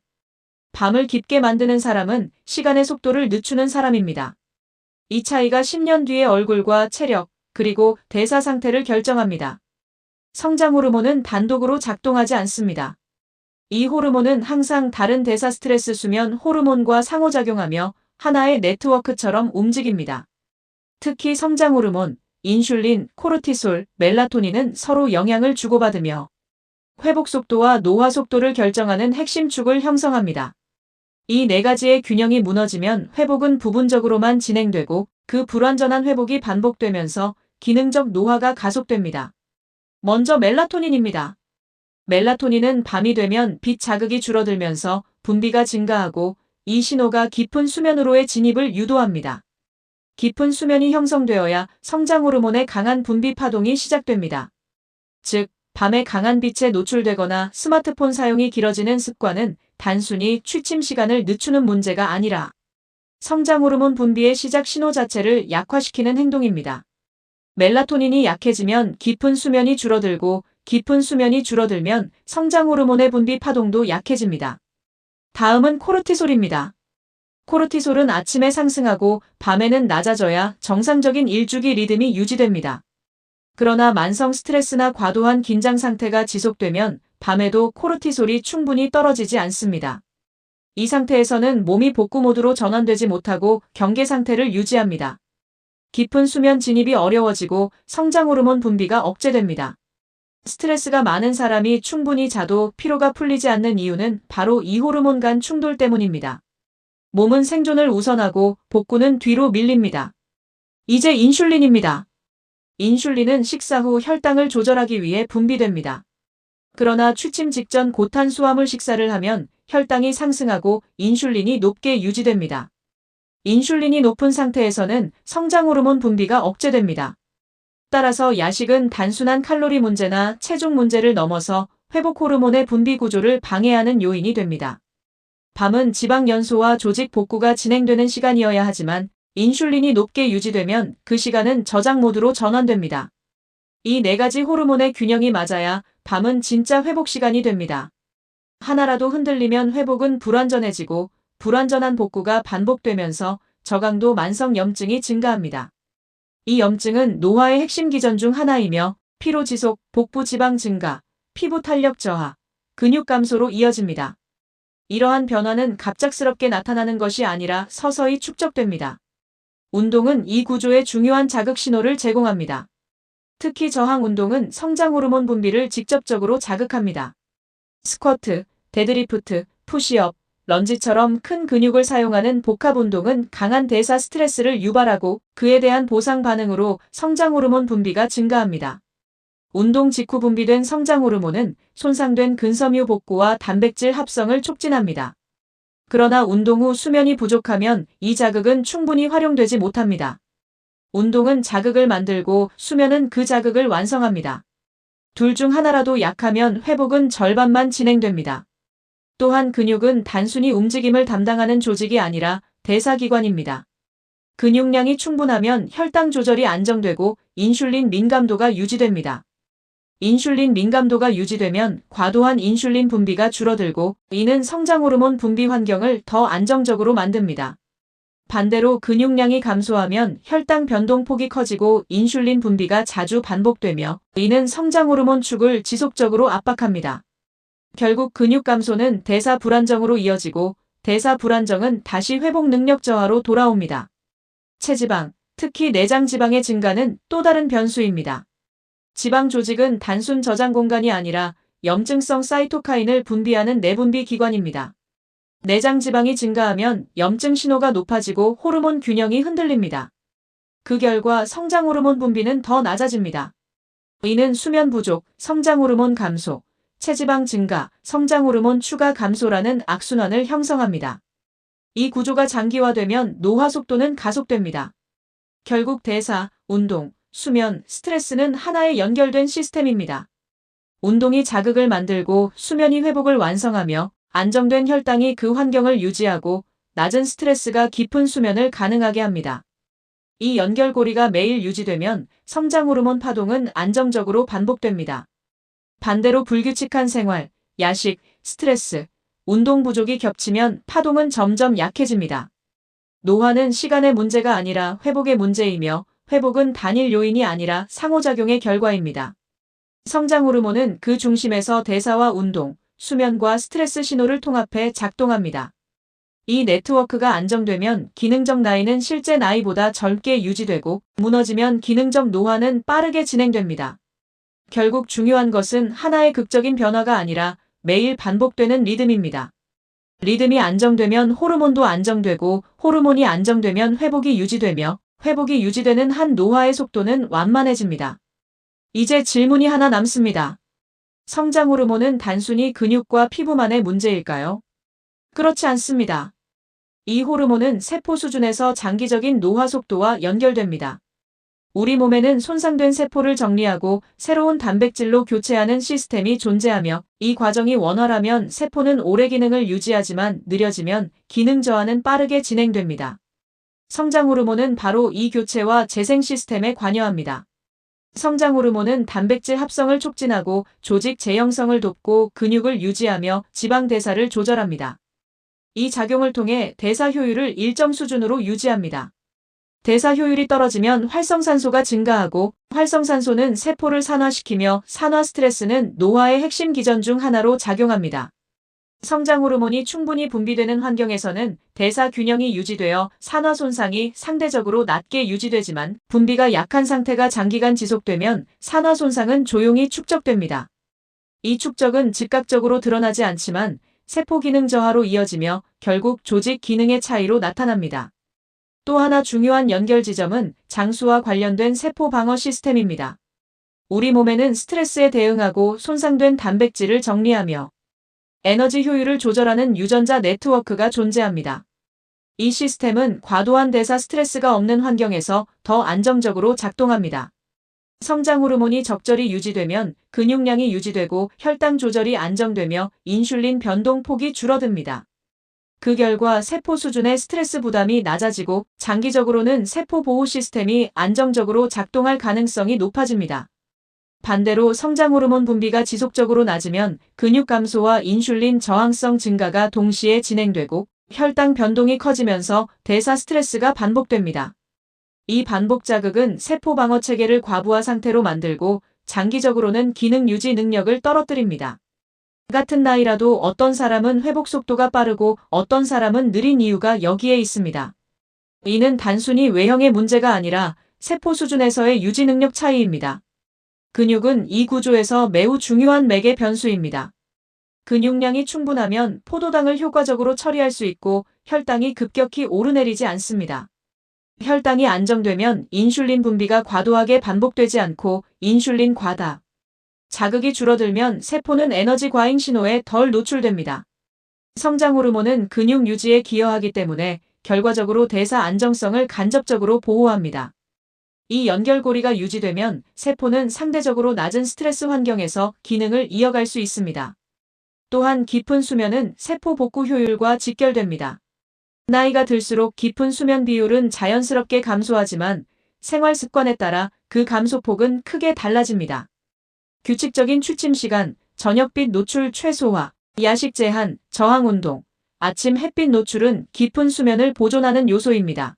밤을 깊게 만드는 사람은 시간의 속도를 늦추는 사람입니다. 이 차이가 10년 뒤의 얼굴과 체력, 그리고 대사 상태를 결정합니다. 성장 호르몬은 단독으로 작동하지 않습니다. 이 호르몬은 항상 다른 대사 스트레스 수면 호르몬과 상호작용하며 하나의 네트워크처럼 움직입니다. 특히 성장 호르몬, 인슐린, 코르티솔, 멜라토닌은 서로 영향을 주고받으며 회복 속도와 노화 속도를 결정하는 핵심 축을 형성합니다. 이 네 가지의 균형이 무너지면 회복은 부분적으로만 진행되고 그 불완전한 회복이 반복되면서 기능적 노화가 가속됩니다. 먼저 멜라토닌입니다. 멜라토닌은 밤이 되면 빛 자극이 줄어들면서 분비가 증가하고 이 신호가 깊은 수면으로의 진입을 유도합니다. 깊은 수면이 형성되어야 성장 호르몬의 강한 분비 파동이 시작됩니다. 즉, 밤에 강한 빛에 노출되거나 스마트폰 사용이 길어지는 습관은 단순히 취침 시간을 늦추는 문제가 아니라 성장 호르몬 분비의 시작 신호 자체를 약화시키는 행동입니다. 멜라토닌이 약해지면 깊은 수면이 줄어들고 깊은 수면이 줄어들면 성장 호르몬의 분비 파동도 약해집니다. 다음은 코르티솔입니다. 코르티솔은 아침에 상승하고 밤에는 낮아져야 정상적인 일주기 리듬이 유지됩니다. 그러나 만성 스트레스나 과도한 긴장 상태가 지속되면 밤에도 코르티솔이 충분히 떨어지지 않습니다. 이 상태에서는 몸이 복구 모드로 전환되지 못하고 경계 상태를 유지합니다. 깊은 수면 진입이 어려워지고 성장 호르몬 분비가 억제됩니다. 스트레스가 많은 사람이 충분히 자도 피로가 풀리지 않는 이유는 바로 이 호르몬 간 충돌 때문입니다. 몸은 생존을 우선하고 복구는 뒤로 밀립니다. 이제 인슐린입니다. 인슐린은 식사 후 혈당을 조절하기 위해 분비됩니다. 그러나 취침 직전 고탄수화물 식사를 하면 혈당이 상승하고 인슐린이 높게 유지됩니다. 인슐린이 높은 상태에서는 성장 호르몬 분비가 억제됩니다. 따라서 야식은 단순한 칼로리 문제나 체중 문제를 넘어서 회복 호르몬의 분비 구조를 방해하는 요인이 됩니다. 밤은 지방 연소와 조직 복구가 진행되는 시간이어야 하지만 인슐린이 높게 유지되면 그 시간은 저장 모드로 전환됩니다. 이 네 가지 호르몬의 균형이 맞아야 밤은 진짜 회복 시간이 됩니다. 하나라도 흔들리면 회복은 불완전해지고 불완전한 복구가 반복되면서 저강도 만성 염증이 증가합니다. 이 염증은 노화의 핵심 기전 중 하나이며 피로 지속, 복부 지방 증가, 피부 탄력 저하, 근육 감소로 이어집니다. 이러한 변화는 갑작스럽게 나타나는 것이 아니라 서서히 축적됩니다. 운동은 이 구조에 중요한 자극 신호를 제공합니다. 특히 저항 운동은 성장 호르몬 분비를 직접적으로 자극합니다. 스쿼트, 데드리프트, 푸시업, 런지처럼 큰 근육을 사용하는 복합 운동은 강한 대사 스트레스를 유발하고 그에 대한 보상 반응으로 성장 호르몬 분비가 증가합니다. 운동 직후 분비된 성장 호르몬은 손상된 근섬유 복구와 단백질 합성을 촉진합니다. 그러나 운동 후 수면이 부족하면 이 자극은 충분히 활용되지 못합니다. 운동은 자극을 만들고 수면은 그 자극을 완성합니다. 둘 중 하나라도 약하면 회복은 절반만 진행됩니다. 또한 근육은 단순히 움직임을 담당하는 조직이 아니라 대사기관입니다. 근육량이 충분하면 혈당 조절이 안정되고 인슐린 민감도가 유지됩니다. 인슐린 민감도가 유지되면 과도한 인슐린 분비가 줄어들고 이는 성장 호르몬 분비 환경을 더 안정적으로 만듭니다. 반대로 근육량이 감소하면 혈당 변동폭이 커지고 인슐린 분비가 자주 반복되며 이는 성장 호르몬 축을 지속적으로 압박합니다. 결국 근육 감소는 대사 불안정으로 이어지고 대사 불안정은 다시 회복 능력 저하로 돌아옵니다. 체지방, 특히 내장 지방의 증가는 또 다른 변수입니다. 지방 조직은 단순 저장 공간이 아니라 염증성 사이토카인을 분비하는 내분비 기관입니다. 내장 지방이 증가하면 염증 신호가 높아지고 호르몬 균형이 흔들립니다. 그 결과 성장 호르몬 분비는 더 낮아집니다. 이는 수면 부족, 성장 호르몬 감소, 체지방 증가, 성장 호르몬 추가 감소라는 악순환을 형성합니다. 이 구조가 장기화되면 노화 속도는 가속됩니다. 결국 대사, 운동, 수면, 스트레스는 하나의 연결된 시스템입니다. 운동이 자극을 만들고 수면이 회복을 완성하며 안정된 혈당이 그 환경을 유지하고 낮은 스트레스가 깊은 수면을 가능하게 합니다. 이 연결고리가 매일 유지되면 성장 호르몬 파동은 안정적으로 반복됩니다. 반대로 불규칙한 생활, 야식, 스트레스, 운동 부족이 겹치면 파동은 점점 약해집니다. 노화는 시간의 문제가 아니라 회복의 문제이며 회복은 단일 요인이 아니라 상호작용의 결과입니다. 성장 호르몬은 그 중심에서 대사와 운동, 수면과 스트레스 신호를 통합해 작동합니다. 이 네트워크가 안정되면 기능적 나이는 실제 나이보다 젊게 유지되고 무너지면 기능적 노화는 빠르게 진행됩니다. 결국 중요한 것은 하나의 극적인 변화가 아니라 매일 반복되는 리듬입니다. 리듬이 안정되면 호르몬도 안정되고 호르몬이 안정되면 회복이 유지되며 회복이 유지되는 한 노화의 속도는 완만해집니다. 이제 질문이 하나 남습니다. 성장 호르몬은 단순히 근육과 피부만의 문제일까요? 그렇지 않습니다. 이 호르몬은 세포 수준에서 장기적인 노화 속도와 연결됩니다. 우리 몸에는 손상된 세포를 정리하고 새로운 단백질로 교체하는 시스템이 존재하며 이 과정이 원활하면 세포는 오래 기능을 유지하지만 느려지면 기능 저하는 빠르게 진행됩니다. 성장 호르몬은 바로 이 교체와 재생 시스템에 관여합니다. 성장 호르몬은 단백질 합성을 촉진하고 조직 재형성을 돕고 근육을 유지하며 지방 대사를 조절합니다. 이 작용을 통해 대사 효율을 일정 수준으로 유지합니다. 대사 효율이 떨어지면 활성산소가 증가하고 활성산소는 세포를 산화시키며 산화 스트레스는 노화의 핵심 기전 중 하나로 작용합니다. 성장 호르몬이 충분히 분비되는 환경에서는 대사 균형이 유지되어 산화 손상이 상대적으로 낮게 유지되지만 분비가 약한 상태가 장기간 지속되면 산화 손상은 조용히 축적됩니다. 이 축적은 즉각적으로 드러나지 않지만 세포 기능 저하로 이어지며 결국 조직 기능의 차이로 나타납니다. 또 하나 중요한 연결 지점은 장수와 관련된 세포 방어 시스템입니다. 우리 몸에는 스트레스에 대응하고 손상된 단백질을 정리하며 에너지 효율을 조절하는 유전자 네트워크가 존재합니다. 이 시스템은 과도한 대사 스트레스가 없는 환경에서 더 안정적으로 작동합니다. 성장 호르몬이 적절히 유지되면 근육량이 유지되고 혈당 조절이 안정되며 인슐린 변동 폭이 줄어듭니다. 그 결과 세포 수준의 스트레스 부담이 낮아지고 장기적으로는 세포 보호 시스템이 안정적으로 작동할 가능성이 높아집니다. 반대로 성장 호르몬 분비가 지속적으로 낮으면 근육 감소와 인슐린 저항성 증가가 동시에 진행되고 혈당 변동이 커지면서 대사 스트레스가 반복됩니다. 이 반복 자극은 세포 방어 체계를 과부하 상태로 만들고 장기적으로는 기능 유지 능력을 떨어뜨립니다. 같은 나이라도 어떤 사람은 회복 속도가 빠르고 어떤 사람은 느린 이유가 여기에 있습니다. 이는 단순히 외형의 문제가 아니라 세포 수준에서의 유지 능력 차이입니다. 근육은 이 구조에서 매우 중요한 매개 변수입니다. 근육량이 충분하면 포도당을 효과적으로 처리할 수 있고 혈당이 급격히 오르내리지 않습니다. 혈당이 안정되면 인슐린 분비가 과도하게 반복되지 않고 인슐린 과다. 자극이 줄어들면 세포는 에너지 과잉 신호에 덜 노출됩니다. 성장 호르몬은 근육 유지에 기여하기 때문에 결과적으로 대사 안정성을 간접적으로 보호합니다. 이 연결고리가 유지되면 세포는 상대적으로 낮은 스트레스 환경에서 기능을 이어갈 수 있습니다. 또한 깊은 수면은 세포 복구 효율과 직결됩니다. 나이가 들수록 깊은 수면 비율은 자연스럽게 감소하지만 생활 습관에 따라 그 감소폭은 크게 달라집니다. 규칙적인 취침 시간, 저녁빛 노출 최소화, 야식 제한, 저항 운동, 아침 햇빛 노출은 깊은 수면을 보존하는 요소입니다.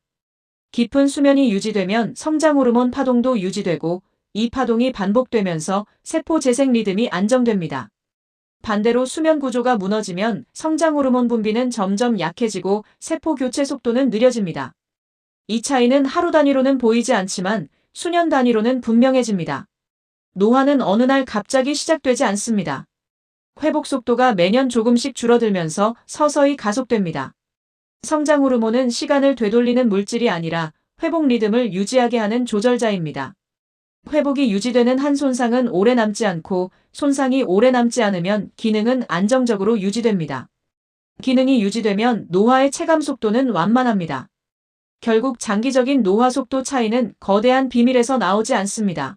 깊은 수면이 유지되면 성장 호르몬 파동도 유지되고 이 파동이 반복되면서 세포 재생 리듬이 안정됩니다. 반대로 수면 구조가 무너지면 성장 호르몬 분비는 점점 약해지고 세포 교체 속도는 느려집니다. 이 차이는 하루 단위로는 보이지 않지만 수년 단위로는 분명해집니다. 노화는 어느 날 갑자기 시작되지 않습니다. 회복 속도가 매년 조금씩 줄어들면서 서서히 가속됩니다. 성장 호르몬은 시간을 되돌리는 물질이 아니라 회복 리듬을 유지하게 하는 조절자입니다. 회복이 유지되는 한 손상은 오래 남지 않고 손상이 오래 남지 않으면 기능은 안정적으로 유지됩니다. 기능이 유지되면 노화의 체감 속도는 완만합니다. 결국 장기적인 노화 속도 차이는 거대한 비밀에서 나오지 않습니다.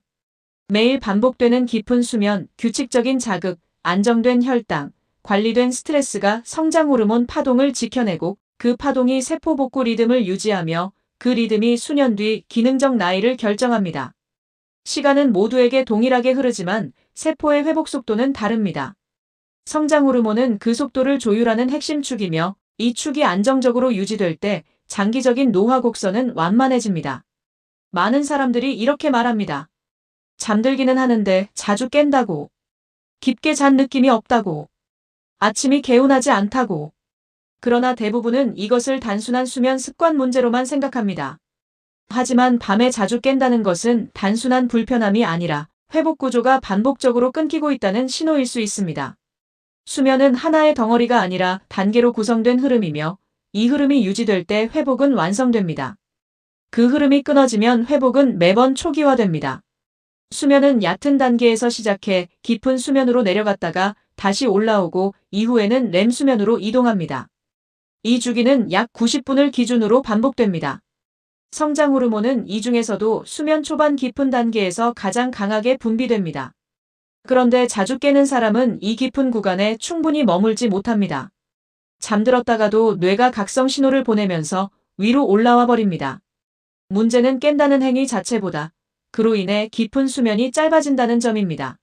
매일 반복되는 깊은 수면, 규칙적인 자극, 안정된 혈당, 관리된 스트레스가 성장 호르몬 파동을 지켜내고 그 파동이 세포 복구 리듬을 유지하며 그 리듬이 수년 뒤 기능적 나이를 결정합니다. 시간은 모두에게 동일하게 흐르지만 세포의 회복 속도는 다릅니다. 성장 호르몬은 그 속도를 조율하는 핵심 축이며 이 축이 안정적으로 유지될 때 장기적인 노화 곡선은 완만해집니다. 많은 사람들이 이렇게 말합니다. 잠들기는 하는데 자주 깬다고. 깊게 잔 느낌이 없다고. 아침이 개운하지 않다고. 그러나 대부분은 이것을 단순한 수면 습관 문제로만 생각합니다. 하지만 밤에 자주 깬다는 것은 단순한 불편함이 아니라 회복 구조가 반복적으로 끊기고 있다는 신호일 수 있습니다. 수면은 하나의 덩어리가 아니라 단계로 구성된 흐름이며 이 흐름이 유지될 때 회복은 완성됩니다. 그 흐름이 끊어지면 회복은 매번 초기화됩니다. 수면은 얕은 단계에서 시작해 깊은 수면으로 내려갔다가 다시 올라오고 이후에는 렘 수면으로 이동합니다. 이 주기는 약 90분을 기준으로 반복됩니다. 성장 호르몬은 이 중에서도 수면 초반 깊은 단계에서 가장 강하게 분비됩니다. 그런데 자주 깨는 사람은 이 깊은 구간에 충분히 머물지 못합니다. 잠들었다가도 뇌가 각성 신호를 보내면서 위로 올라와 버립니다. 문제는 깬다는 행위 자체보다 그로 인해 깊은 수면이 짧아진다는 점입니다.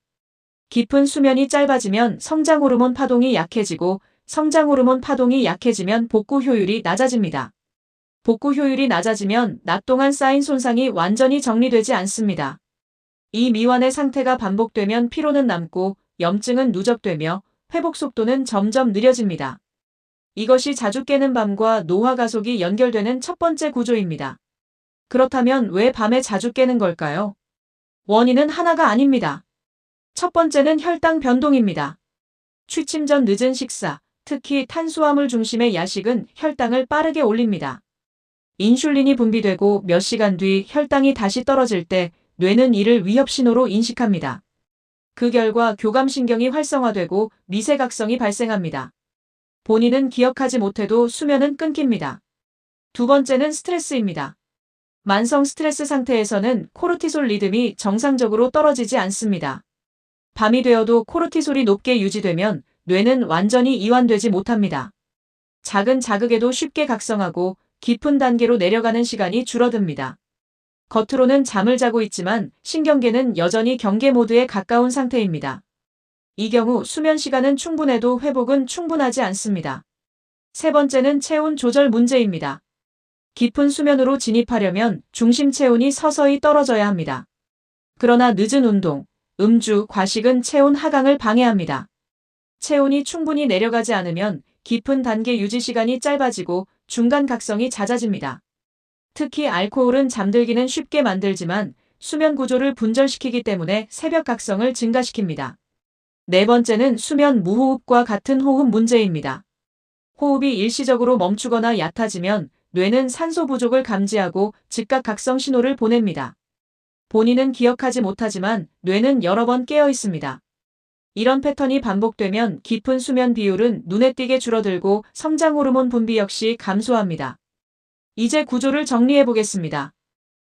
깊은 수면이 짧아지면 성장 호르몬 파동이 약해지고 성장 호르몬 파동이 약해지면 복구 효율이 낮아집니다. 복구 효율이 낮아지면 낮 동안 쌓인 손상이 완전히 정리되지 않습니다. 이 미완의 상태가 반복되면 피로는 남고 염증은 누적되며 회복 속도는 점점 느려집니다. 이것이 자주 깨는 밤과 노화 가속이 연결되는 첫 번째 구조입니다. 그렇다면 왜 밤에 자주 깨는 걸까요? 원인은 하나가 아닙니다. 첫 번째는 혈당 변동입니다. 취침 전 늦은 식사, 특히 탄수화물 중심의 야식은 혈당을 빠르게 올립니다. 인슐린이 분비되고 몇 시간 뒤 혈당이 다시 떨어질 때 뇌는 이를 위협 신호로 인식합니다. 그 결과 교감신경이 활성화되고 미세각성이 발생합니다. 본인은 기억하지 못해도 수면은 끊깁니다. 두 번째는 스트레스입니다. 만성 스트레스 상태에서는 코르티솔 리듬이 정상적으로 떨어지지 않습니다. 밤이 되어도 코르티솔이 높게 유지되면 뇌는 완전히 이완되지 못합니다. 작은 자극에도 쉽게 각성하고 깊은 단계로 내려가는 시간이 줄어듭니다. 겉으로는 잠을 자고 있지만 신경계는 여전히 경계 모드에 가까운 상태입니다. 이 경우 수면 시간은 충분해도 회복은 충분하지 않습니다. 세 번째는 체온 조절 문제입니다. 깊은 수면으로 진입하려면 중심 체온이 서서히 떨어져야 합니다. 그러나 늦은 운동, 음주, 과식은 체온 하강을 방해합니다. 체온이 충분히 내려가지 않으면 깊은 단계 유지 시간이 짧아지고 중간 각성이 잦아집니다. 특히 알코올은 잠들기는 쉽게 만들지만 수면 구조를 분절시키기 때문에 새벽 각성을 증가시킵니다. 네 번째는 수면 무호흡과 같은 호흡 문제입니다. 호흡이 일시적으로 멈추거나 얕아지면 뇌는 산소 부족을 감지하고 즉각 각성 신호를 보냅니다. 본인은 기억하지 못하지만 뇌는 여러 번 깨어 있습니다. 이런 패턴이 반복되면 깊은 수면 비율은 눈에 띄게 줄어들고 성장 호르몬 분비 역시 감소합니다. 이제 구조를 정리해 보겠습니다.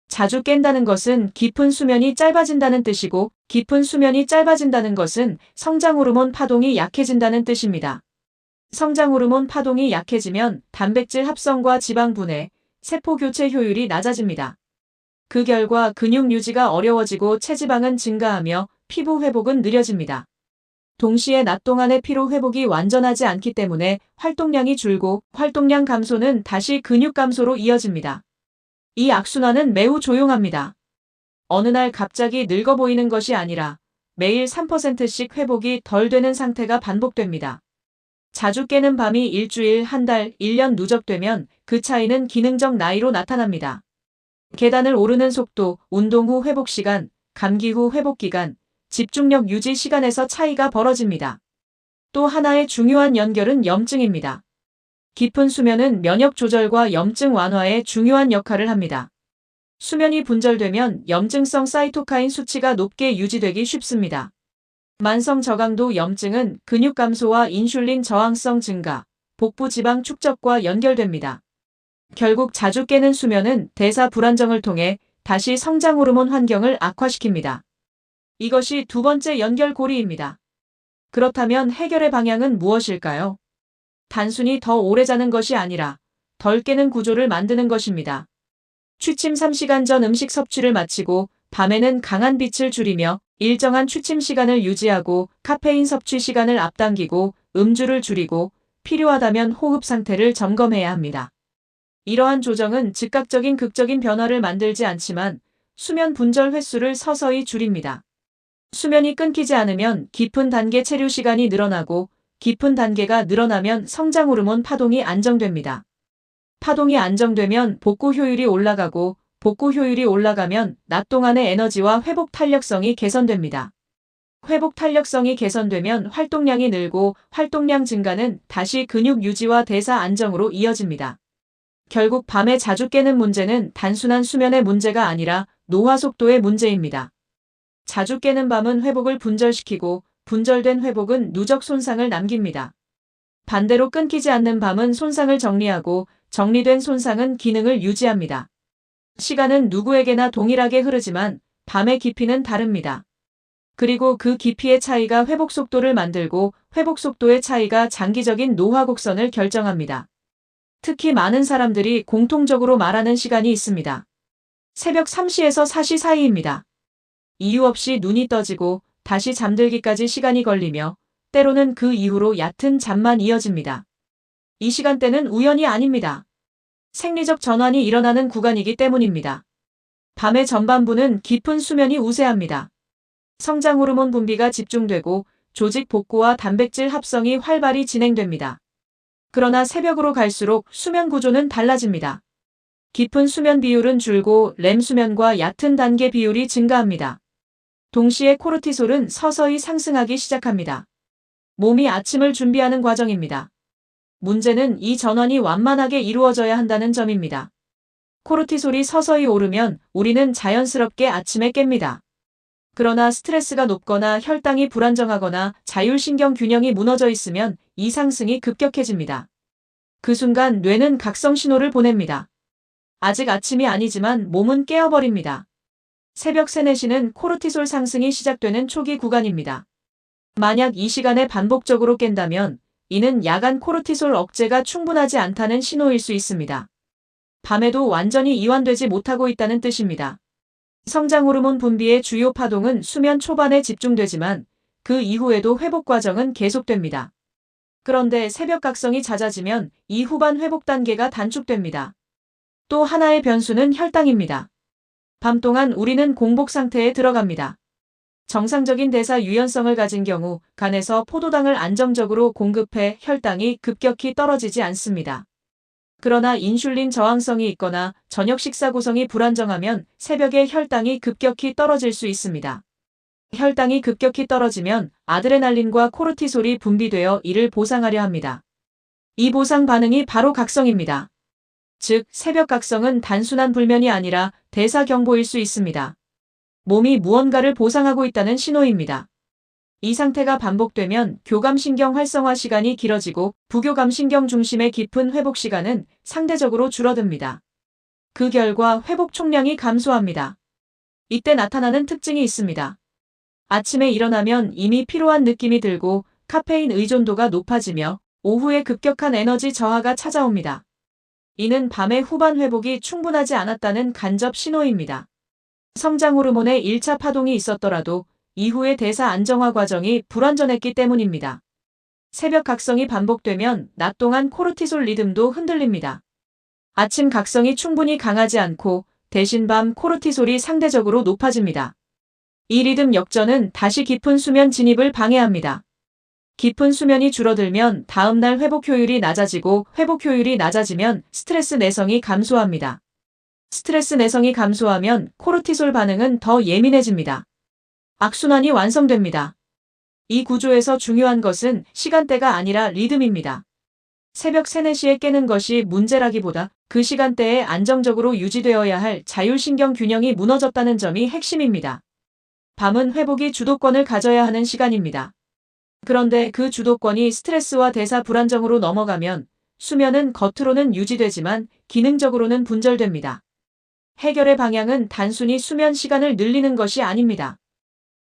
자주 깬다는 것은 깊은 수면이 짧아진다는 뜻이고 깊은 수면이 짧아진다는 것은 성장 호르몬 파동이 약해진다는 뜻입니다. 성장 호르몬 파동이 약해지면 단백질 합성과 지방 분해, 세포 교체 효율이 낮아집니다. 그 결과 근육 유지가 어려워지고 체지방은 증가하며 피부 회복은 느려집니다. 동시에 낮 동안의 피로 회복이 완전하지 않기 때문에 활동량이 줄고 활동량 감소는 다시 근육 감소로 이어집니다. 이 악순환은 매우 조용합니다. 어느 날 갑자기 늙어 보이는 것이 아니라 매일 3%씩 회복이 덜 되는 상태가 반복됩니다. 자주 깨는 밤이 일주일, 한 달, 1년 누적되면 그 차이는 기능적 나이로 나타납니다. 계단을 오르는 속도, 운동 후 회복 시간, 감기 후 회복 기간, 집중력 유지 시간에서 차이가 벌어집니다. 또 하나의 중요한 연결은 염증입니다. 깊은 수면은 면역 조절과 염증 완화에 중요한 역할을 합니다. 수면이 분절되면 염증성 사이토카인 수치가 높게 유지되기 쉽습니다. 만성 저강도 염증은 근육 감소와 인슐린 저항성 증가, 복부 지방 축적과 연결됩니다. 결국 자주 깨는 수면은 대사 불안정을 통해 다시 성장 호르몬 환경을 악화시킵니다. 이것이 두 번째 연결고리입니다. 그렇다면 해결의 방향은 무엇일까요? 단순히 더 오래 자는 것이 아니라 덜 깨는 구조를 만드는 것입니다. 취침 3시간 전 음식 섭취를 마치고 밤에는 강한 빛을 줄이며 일정한 취침 시간을 유지하고 카페인 섭취 시간을 앞당기고 음주를 줄이고 필요하다면 호흡 상태를 점검해야 합니다. 이러한 조정은 즉각적인 극적인 변화를 만들지 않지만 수면 분절 횟수를 서서히 줄입니다. 수면이 끊기지 않으면 깊은 단계 체류 시간이 늘어나고 깊은 단계가 늘어나면 성장 호르몬 파동이 안정됩니다. 파동이 안정되면 복구 효율이 올라가고 복구 효율이 올라가면 낮 동안의 에너지와 회복 탄력성이 개선됩니다. 회복 탄력성이 개선되면 활동량이 늘고 활동량 증가는 다시 근육 유지와 대사 안정으로 이어집니다. 결국 밤에 자주 깨는 문제는 단순한 수면의 문제가 아니라 노화 속도의 문제입니다. 자주 깨는 밤은 회복을 분절시키고 분절된 회복은 누적 손상을 남깁니다. 반대로 끊기지 않는 밤은 손상을 정리하고 정리된 손상은 기능을 유지합니다. 시간은 누구에게나 동일하게 흐르지만 밤의 깊이는 다릅니다. 그리고 그 깊이의 차이가 회복 속도를 만들고 회복 속도의 차이가 장기적인 노화 곡선을 결정합니다. 특히 많은 사람들이 공통적으로 말하는 시간이 있습니다. 새벽 3시에서 4시 사이입니다. 이유 없이 눈이 떠지고 다시 잠들기까지 시간이 걸리며 때로는 그 이후로 얕은 잠만 이어집니다. 이 시간대는 우연이 아닙니다. 생리적 전환이 일어나는 구간이기 때문입니다. 밤의 전반부는 깊은 수면이 우세합니다. 성장 호르몬 분비가 집중되고 조직 복구와 단백질 합성이 활발히 진행됩니다. 그러나 새벽으로 갈수록 수면 구조는 달라집니다. 깊은 수면 비율은 줄고 렘 수면과 얕은 단계 비율이 증가합니다. 동시에 코르티솔은 서서히 상승하기 시작합니다. 몸이 아침을 준비하는 과정입니다. 문제는 이 전환이 완만하게 이루어져야 한다는 점입니다. 코르티솔이 서서히 오르면 우리는 자연스럽게 아침에 깹니다. 그러나 스트레스가 높거나 혈당이 불안정하거나 자율신경 균형이 무너져 있으면 이 상승이 급격해집니다. 그 순간 뇌는 각성 신호를 보냅니다. 아직 아침이 아니지만 몸은 깨어버립니다. 새벽 3, 4시는 코르티솔 상승이 시작되는 초기 구간입니다. 만약 이 시간에 반복적으로 깬다면 이는 야간 코르티솔 억제가 충분하지 않다는 신호일 수 있습니다. 밤에도 완전히 이완되지 못하고 있다는 뜻입니다. 성장 호르몬 분비의 주요 파동은 수면 초반에 집중되지만 그 이후에도 회복 과정은 계속됩니다. 그런데 새벽 각성이 잦아지면 이 후반 회복 단계가 단축됩니다. 또 하나의 변수는 혈당입니다. 밤 동안 우리는 공복 상태에 들어갑니다. 정상적인 대사 유연성을 가진 경우 간에서 포도당을 안정적으로 공급해 혈당이 급격히 떨어지지 않습니다. 그러나 인슐린 저항성이 있거나 저녁 식사 구성이 불안정하면 새벽에 혈당이 급격히 떨어질 수 있습니다. 혈당이 급격히 떨어지면 아드레날린과 코르티솔이 분비되어 이를 보상하려 합니다. 이 보상 반응이 바로 각성입니다. 즉, 새벽 각성은 단순한 불면이 아니라 대사 경보일 수 있습니다. 몸이 무언가를 보상하고 있다는 신호입니다. 이 상태가 반복되면 교감신경 활성화 시간이 길어지고 부교감신경 중심의 깊은 회복 시간은 상대적으로 줄어듭니다. 그 결과 회복 총량이 감소합니다. 이때 나타나는 특징이 있습니다. 아침에 일어나면 이미 피로한 느낌이 들고 카페인 의존도가 높아지며 오후에 급격한 에너지 저하가 찾아옵니다. 이는 밤의 후반 회복이 충분하지 않았다는 간접 신호입니다. 성장 호르몬의 1차 파동이 있었더라도 이후의 대사 안정화 과정이 불완전했기 때문입니다. 새벽 각성이 반복되면 낮 동안 코르티솔 리듬도 흔들립니다. 아침 각성이 충분히 강하지 않고 대신 밤 코르티솔이 상대적으로 높아집니다. 이 리듬 역전은 다시 깊은 수면 진입을 방해합니다. 깊은 수면이 줄어들면 다음날 회복 효율이 낮아지고 회복 효율이 낮아지면 스트레스 내성이 감소합니다. 스트레스 내성이 감소하면 코르티솔 반응은 더 예민해집니다. 악순환이 완성됩니다. 이 구조에서 중요한 것은 시간대가 아니라 리듬입니다. 새벽 3, 4시에 깨는 것이 문제라기보다 그 시간대에 안정적으로 유지되어야 할 자율신경 균형이 무너졌다는 점이 핵심입니다. 밤은 회복이 주도권을 가져야 하는 시간입니다. 그런데 그 주도권이 스트레스와 대사 불안정으로 넘어가면 수면은 겉으로는 유지되지만 기능적으로는 분절됩니다. 해결의 방향은 단순히 수면 시간을 늘리는 것이 아닙니다.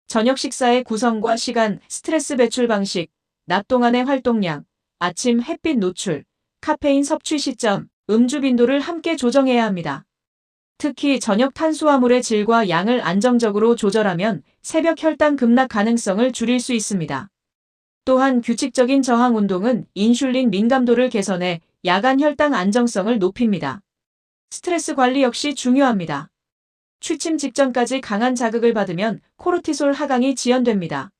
저녁 식사의 구성과 시간, 스트레스 배출 방식, 낮 동안의 활동량, 아침 햇빛 노출, 카페인 섭취 시점, 음주 빈도를 함께 조정해야 합니다. 특히 저녁 탄수화물의 질과 양을 안정적으로 조절하면 새벽 혈당 급락 가능성을 줄일 수 있습니다. 또한 규칙적인 저항 운동은 인슐린 민감도를 개선해 야간 혈당 안정성을 높입니다. 스트레스 관리 역시 중요합니다. 취침 직전까지 강한 자극을 받으면 코르티솔 하강이 지연됩니다.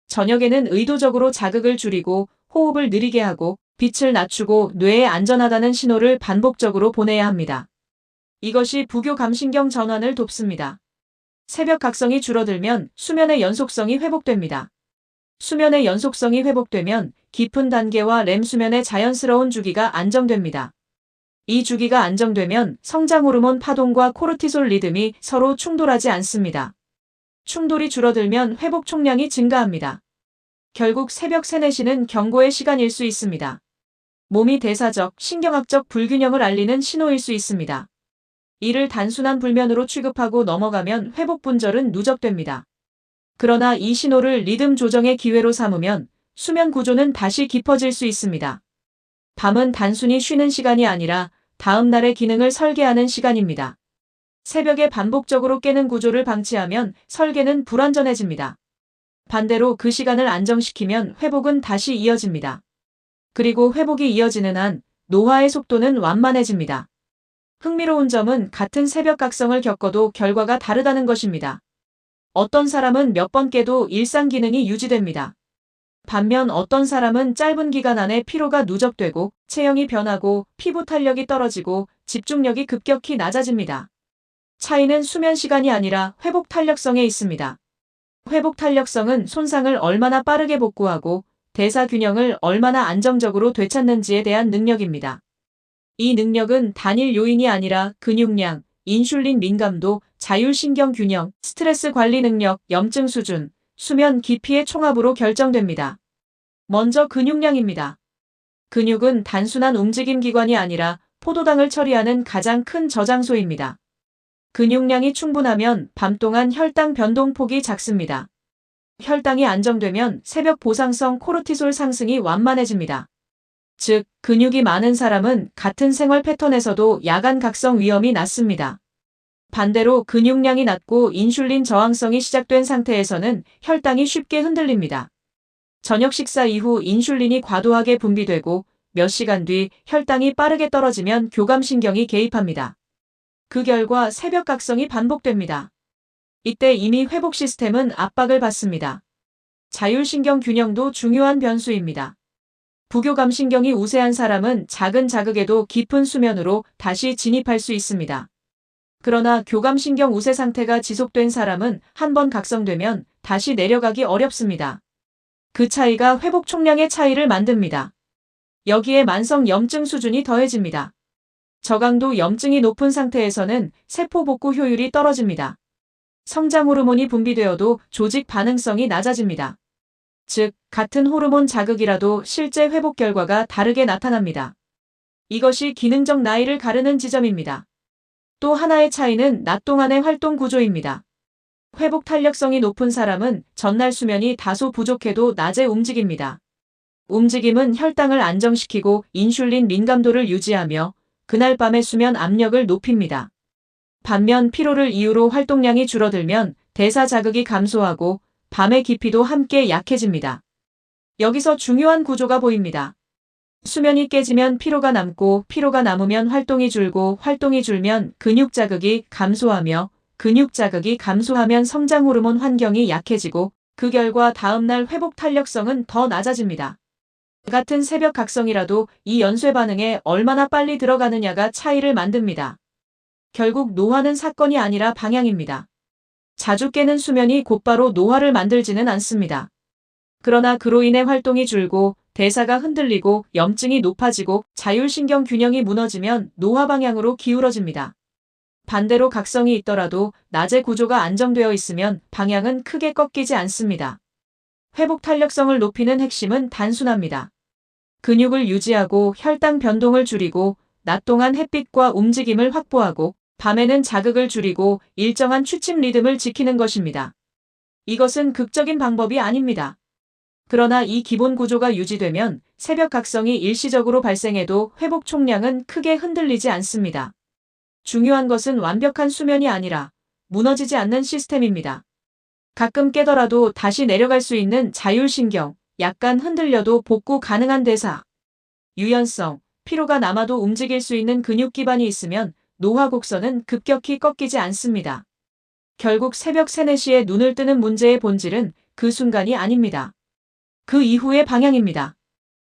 저녁에는 의도적으로 자극을 줄이고 호흡을 느리게 하고 빛을 낮추고 뇌에 안전하다는 신호를 반복적으로 보내야 합니다. 이것이 부교감신경 전환을 돕습니다. 새벽 각성이 줄어들면 수면의 연속성이 회복됩니다. 수면의 연속성이 회복되면 깊은 단계와 렘 수면의 자연스러운 주기가 안정됩니다. 이 주기가 안정되면 성장 호르몬 파동과 코르티솔 리듬이 서로 충돌하지 않습니다. 충돌이 줄어들면 회복 총량이 증가합니다. 결국 새벽 3, 4시는 경고의 시간일 수 있습니다. 몸이 대사적, 신경학적 불균형을 알리는 신호일 수 있습니다. 이를 단순한 불면으로 취급하고 넘어가면 회복 분절은 누적됩니다. 그러나 이 신호를 리듬 조정의 기회로 삼으면 수면 구조는 다시 깊어질 수 있습니다. 밤은 단순히 쉬는 시간이 아니라 다음 날의 기능을 설계하는 시간입니다. 새벽에 반복적으로 깨는 구조를 방치하면 설계는 불완전해집니다. 반대로 그 시간을 안정시키면 회복은 다시 이어집니다. 그리고 회복이 이어지는 한 노화의 속도는 완만해집니다. 흥미로운 점은 같은 새벽 각성을 겪어도 결과가 다르다는 것입니다. 어떤 사람은 몇 번 깨도 일상 기능이 유지됩니다. 반면 어떤 사람은 짧은 기간 안에 피로가 누적되고 체형이 변하고 피부 탄력이 떨어지고 집중력이 급격히 낮아집니다. 차이는 수면 시간이 아니라 회복 탄력성에 있습니다. 회복 탄력성은 손상을 얼마나 빠르게 복구하고 대사 균형을 얼마나 안정적으로 되찾는지에 대한 능력입니다. 이 능력은 단일 요인이 아니라 근육량, 인슐린 민감도, 자율신경 균형, 스트레스 관리 능력, 염증 수준, 수면 깊이의 총합으로 결정됩니다. 먼저 근육량입니다. 근육은 단순한 움직임 기관이 아니라 포도당을 처리하는 가장 큰 저장소입니다. 근육량이 충분하면 밤 동안 혈당 변동폭이 작습니다. 혈당이 안정되면 새벽 보상성 코르티솔 상승이 완만해집니다. 즉, 근육이 많은 사람은 같은 생활 패턴에서도 야간 각성 위험이 낮습니다. 반대로 근육량이 낮고 인슐린 저항성이 시작된 상태에서는 혈당이 쉽게 흔들립니다. 저녁 식사 이후 인슐린이 과도하게 분비되고 몇 시간 뒤 혈당이 빠르게 떨어지면 교감신경이 개입합니다. 그 결과 새벽 각성이 반복됩니다. 이때 이미 회복 시스템은 압박을 받습니다. 자율신경 균형도 중요한 변수입니다. 부교감신경이 우세한 사람은 작은 자극에도 깊은 수면으로 다시 진입할 수 있습니다. 그러나 교감신경 우세 상태가 지속된 사람은 한번 각성되면 다시 내려가기 어렵습니다. 그 차이가 회복 총량의 차이를 만듭니다. 여기에 만성 염증 수준이 더해집니다. 저강도 염증이 높은 상태에서는 세포 복구 효율이 떨어집니다. 성장 호르몬이 분비되어도 조직 반응성이 낮아집니다. 즉, 같은 호르몬 자극이라도 실제 회복 결과가 다르게 나타납니다. 이것이 기능적 나이를 가르는 지점입니다. 또 하나의 차이는 낮 동안의 활동 구조입니다. 회복 탄력성이 높은 사람은 전날 수면이 다소 부족해도 낮에 움직입니다. 움직임은 혈당을 안정시키고 인슐린 민감도를 유지하며 그날 밤의 수면 압력을 높입니다. 반면 피로를 이유로 활동량이 줄어들면 대사 자극이 감소하고 밤의 깊이도 함께 약해집니다. 여기서 중요한 구조가 보입니다. 수면이 깨지면 피로가 남고 피로가 남으면 활동이 줄고 활동이 줄면 근육 자극이 감소하며 근육 자극이 감소하면 성장 호르몬 환경이 약해지고 그 결과 다음날 회복 탄력성은 더 낮아집니다. 같은 새벽 각성이라도 이 연쇄 반응에 얼마나 빨리 들어가느냐가 차이를 만듭니다. 결국 노화는 사건이 아니라 방향입니다. 자주 깨는 수면이 곧바로 노화를 만들지는 않습니다. 그러나 그로 인해 활동이 줄고 대사가 흔들리고 염증이 높아지고 자율신경 균형이 무너지면 노화 방향으로 기울어집니다. 반대로 각성이 있더라도 낮에 구조가 안정되어 있으면 방향은 크게 꺾이지 않습니다. 회복 탄력성을 높이는 핵심은 단순합니다. 근육을 유지하고 혈당 변동을 줄이고 낮 동안 햇빛과 움직임을 확보하고 밤에는 자극을 줄이고 일정한 취침 리듬을 지키는 것입니다. 이것은 극적인 방법이 아닙니다. 그러나 이 기본 구조가 유지되면 새벽 각성이 일시적으로 발생해도 회복 총량은 크게 흔들리지 않습니다. 중요한 것은 완벽한 수면이 아니라 무너지지 않는 시스템입니다. 가끔 깨더라도 다시 내려갈 수 있는 자율신경, 약간 흔들려도 복구 가능한 대사, 유연성, 피로가 남아도 움직일 수 있는 근육 기반이 있으면 노화 곡선은 급격히 꺾이지 않습니다. 결국 새벽 3, 4시에 눈을 뜨는 문제의 본질은 그 순간이 아닙니다. 그 이후의 방향입니다.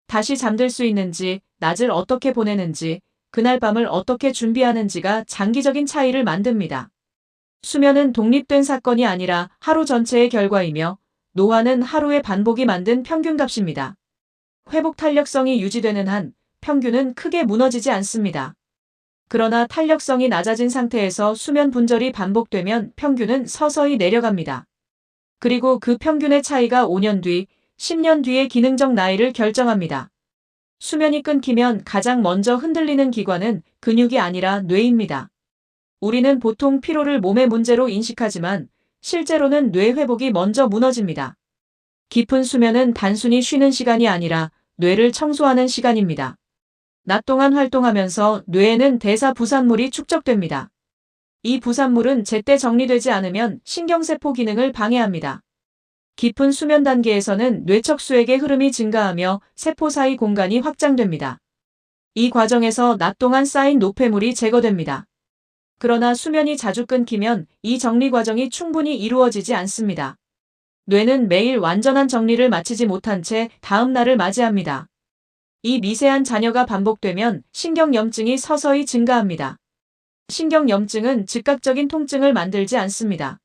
다시 잠들 수 있는지, 낮을 어떻게 보내는지, 그날 밤을 어떻게 준비하는지가 장기적인 차이를 만듭니다. 수면은 독립된 사건이 아니라 하루 전체의 결과이며 노화는 하루의 반복이 만든 평균값입니다. 회복 탄력성이 유지되는 한 평균은 크게 무너지지 않습니다. 그러나 탄력성이 낮아진 상태에서 수면 분절이 반복되면 평균은 서서히 내려갑니다. 그리고 그 평균의 차이가 5년 뒤, 10년 뒤의 기능적 나이를 결정합니다. 수면이 끊기면 가장 먼저 흔들리는 기관은 근육이 아니라 뇌입니다. 우리는 보통 피로를 몸의 문제로 인식하지만 실제로는 뇌 회복이 먼저 무너집니다. 깊은 수면은 단순히 쉬는 시간이 아니라 뇌를 청소하는 시간입니다. 낮 동안 활동하면서 뇌에는 대사 부산물이 축적됩니다. 이 부산물은 제때 정리되지 않으면 신경세포 기능을 방해합니다. 깊은 수면 단계에서는 뇌척수액의 흐름이 증가하며 세포 사이 공간이 확장됩니다. 이 과정에서 낮 동안 쌓인 노폐물이 제거됩니다. 그러나 수면이 자주 끊기면 이 정리 과정이 충분히 이루어지지 않습니다. 뇌는 매일 완전한 정리를 마치지 못한 채 다음 날을 맞이합니다. 이 미세한 잔여가 반복되면 신경염증이 서서히 증가합니다. 신경염증은 즉각적인 통증을 만들지 않습니다.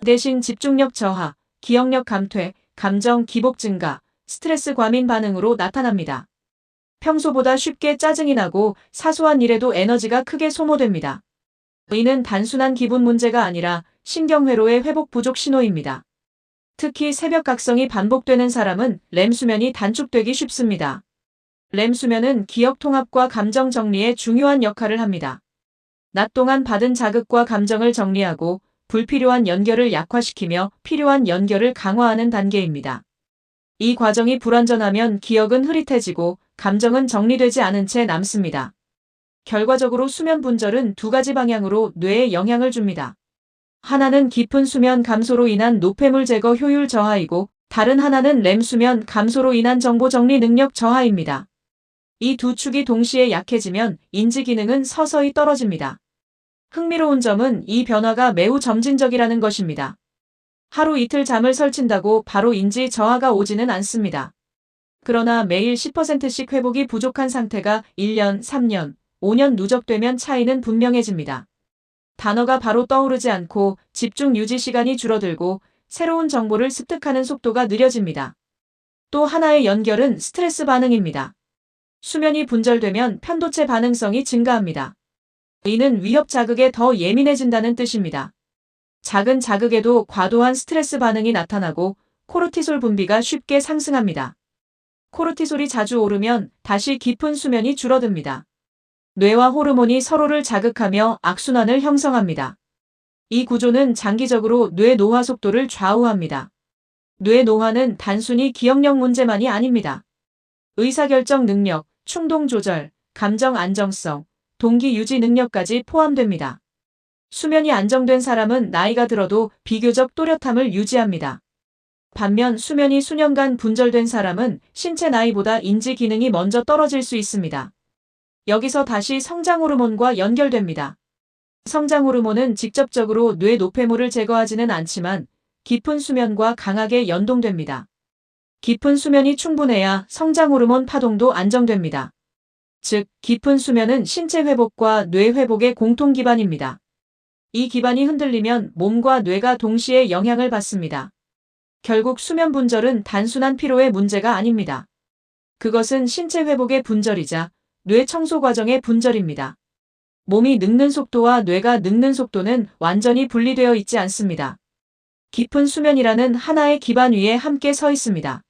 대신 집중력 저하, 기억력 감퇴, 감정 기복 증가, 스트레스 과민 반응으로 나타납니다. 평소보다 쉽게 짜증이 나고 사소한 일에도 에너지가 크게 소모됩니다. 이는 단순한 기분 문제가 아니라 신경회로의 회복 부족 신호입니다. 특히 새벽 각성이 반복되는 사람은 렘 수면이 단축되기 쉽습니다. 렘 수면은 기억 통합과 감정 정리에 중요한 역할을 합니다. 낮 동안 받은 자극과 감정을 정리하고 불필요한 연결을 약화시키며 필요한 연결을 강화하는 단계입니다. 이 과정이 불완전하면 기억은 흐릿해지고 감정은 정리되지 않은 채 남습니다. 결과적으로 수면 분절은 두 가지 방향으로 뇌에 영향을 줍니다. 하나는 깊은 수면 감소로 인한 노폐물 제거 효율 저하이고 다른 하나는 렘 수면 감소로 인한 정보 정리 능력 저하입니다. 이 두 축이 동시에 약해지면 인지 기능은 서서히 떨어집니다. 흥미로운 점은 이 변화가 매우 점진적이라는 것입니다. 하루 이틀 잠을 설친다고 바로 인지 저하가 오지는 않습니다. 그러나 매일 10%씩 회복이 부족한 상태가 1년, 3년, 5년 누적되면 차이는 분명해집니다. 단어가 바로 떠오르지 않고 집중 유지 시간이 줄어들고 새로운 정보를 습득하는 속도가 느려집니다. 또 하나의 연결은 스트레스 반응입니다. 수면이 분절되면 편도체 반응성이 증가합니다. 이는 위협 자극에 더 예민해진다는 뜻입니다. 작은 자극에도 과도한 스트레스 반응이 나타나고 코르티솔 분비가 쉽게 상승합니다. 코르티솔이 자주 오르면 다시 깊은 수면이 줄어듭니다. 뇌와 호르몬이 서로를 자극하며 악순환을 형성합니다. 이 구조는 장기적으로 뇌 노화 속도를 좌우합니다. 뇌 노화는 단순히 기억력 문제만이 아닙니다. 의사결정 능력, 충동 조절, 감정 안정성, 동기 유지 능력까지 포함됩니다. 수면이 안정된 사람은 나이가 들어도 비교적 또렷함을 유지합니다. 반면 수면이 수년간 분절된 사람은 신체 나이보다 인지 기능이 먼저 떨어질 수 있습니다. 여기서 다시 성장 호르몬과 연결됩니다. 성장 호르몬은 직접적으로 뇌 노폐물을 제거하지는 않지만 깊은 수면과 강하게 연동됩니다. 깊은 수면이 충분해야 성장 호르몬 파동도 안정됩니다. 즉, 깊은 수면은 신체 회복과 뇌 회복의 공통 기반입니다. 이 기반이 흔들리면 몸과 뇌가 동시에 영향을 받습니다. 결국 수면 분절은 단순한 피로의 문제가 아닙니다. 그것은 신체 회복의 분절이자 뇌 청소 과정의 분절입니다. 몸이 늙는 속도와 뇌가 늙는 속도는 완전히 분리되어 있지 않습니다. 깊은 수면이라는 하나의 기반 위에 함께 서 있습니다.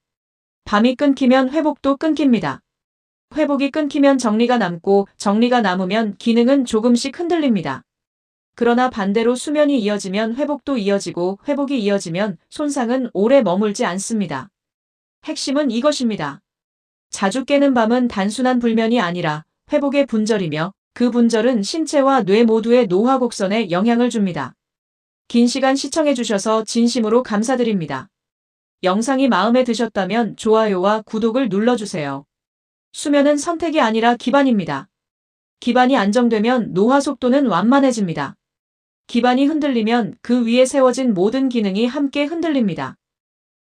밤이 끊기면 회복도 끊깁니다. 회복이 끊기면 정리가 남고 정리가 남으면 기능은 조금씩 흔들립니다. 그러나 반대로 수면이 이어지면 회복도 이어지고 회복이 이어지면 손상은 오래 머물지 않습니다. 핵심은 이것입니다. 자주 깨는 밤은 단순한 불면이 아니라 회복의 분절이며 그 분절은 신체와 뇌 모두의 노화 곡선에 영향을 줍니다. 긴 시간 시청해주셔서 진심으로 감사드립니다. 영상이 마음에 드셨다면 좋아요와 구독을 눌러주세요. 수면은 선택이 아니라 기반입니다. 기반이 안정되면 노화 속도는 완만해집니다. 기반이 흔들리면 그 위에 세워진 모든 기능이 함께 흔들립니다.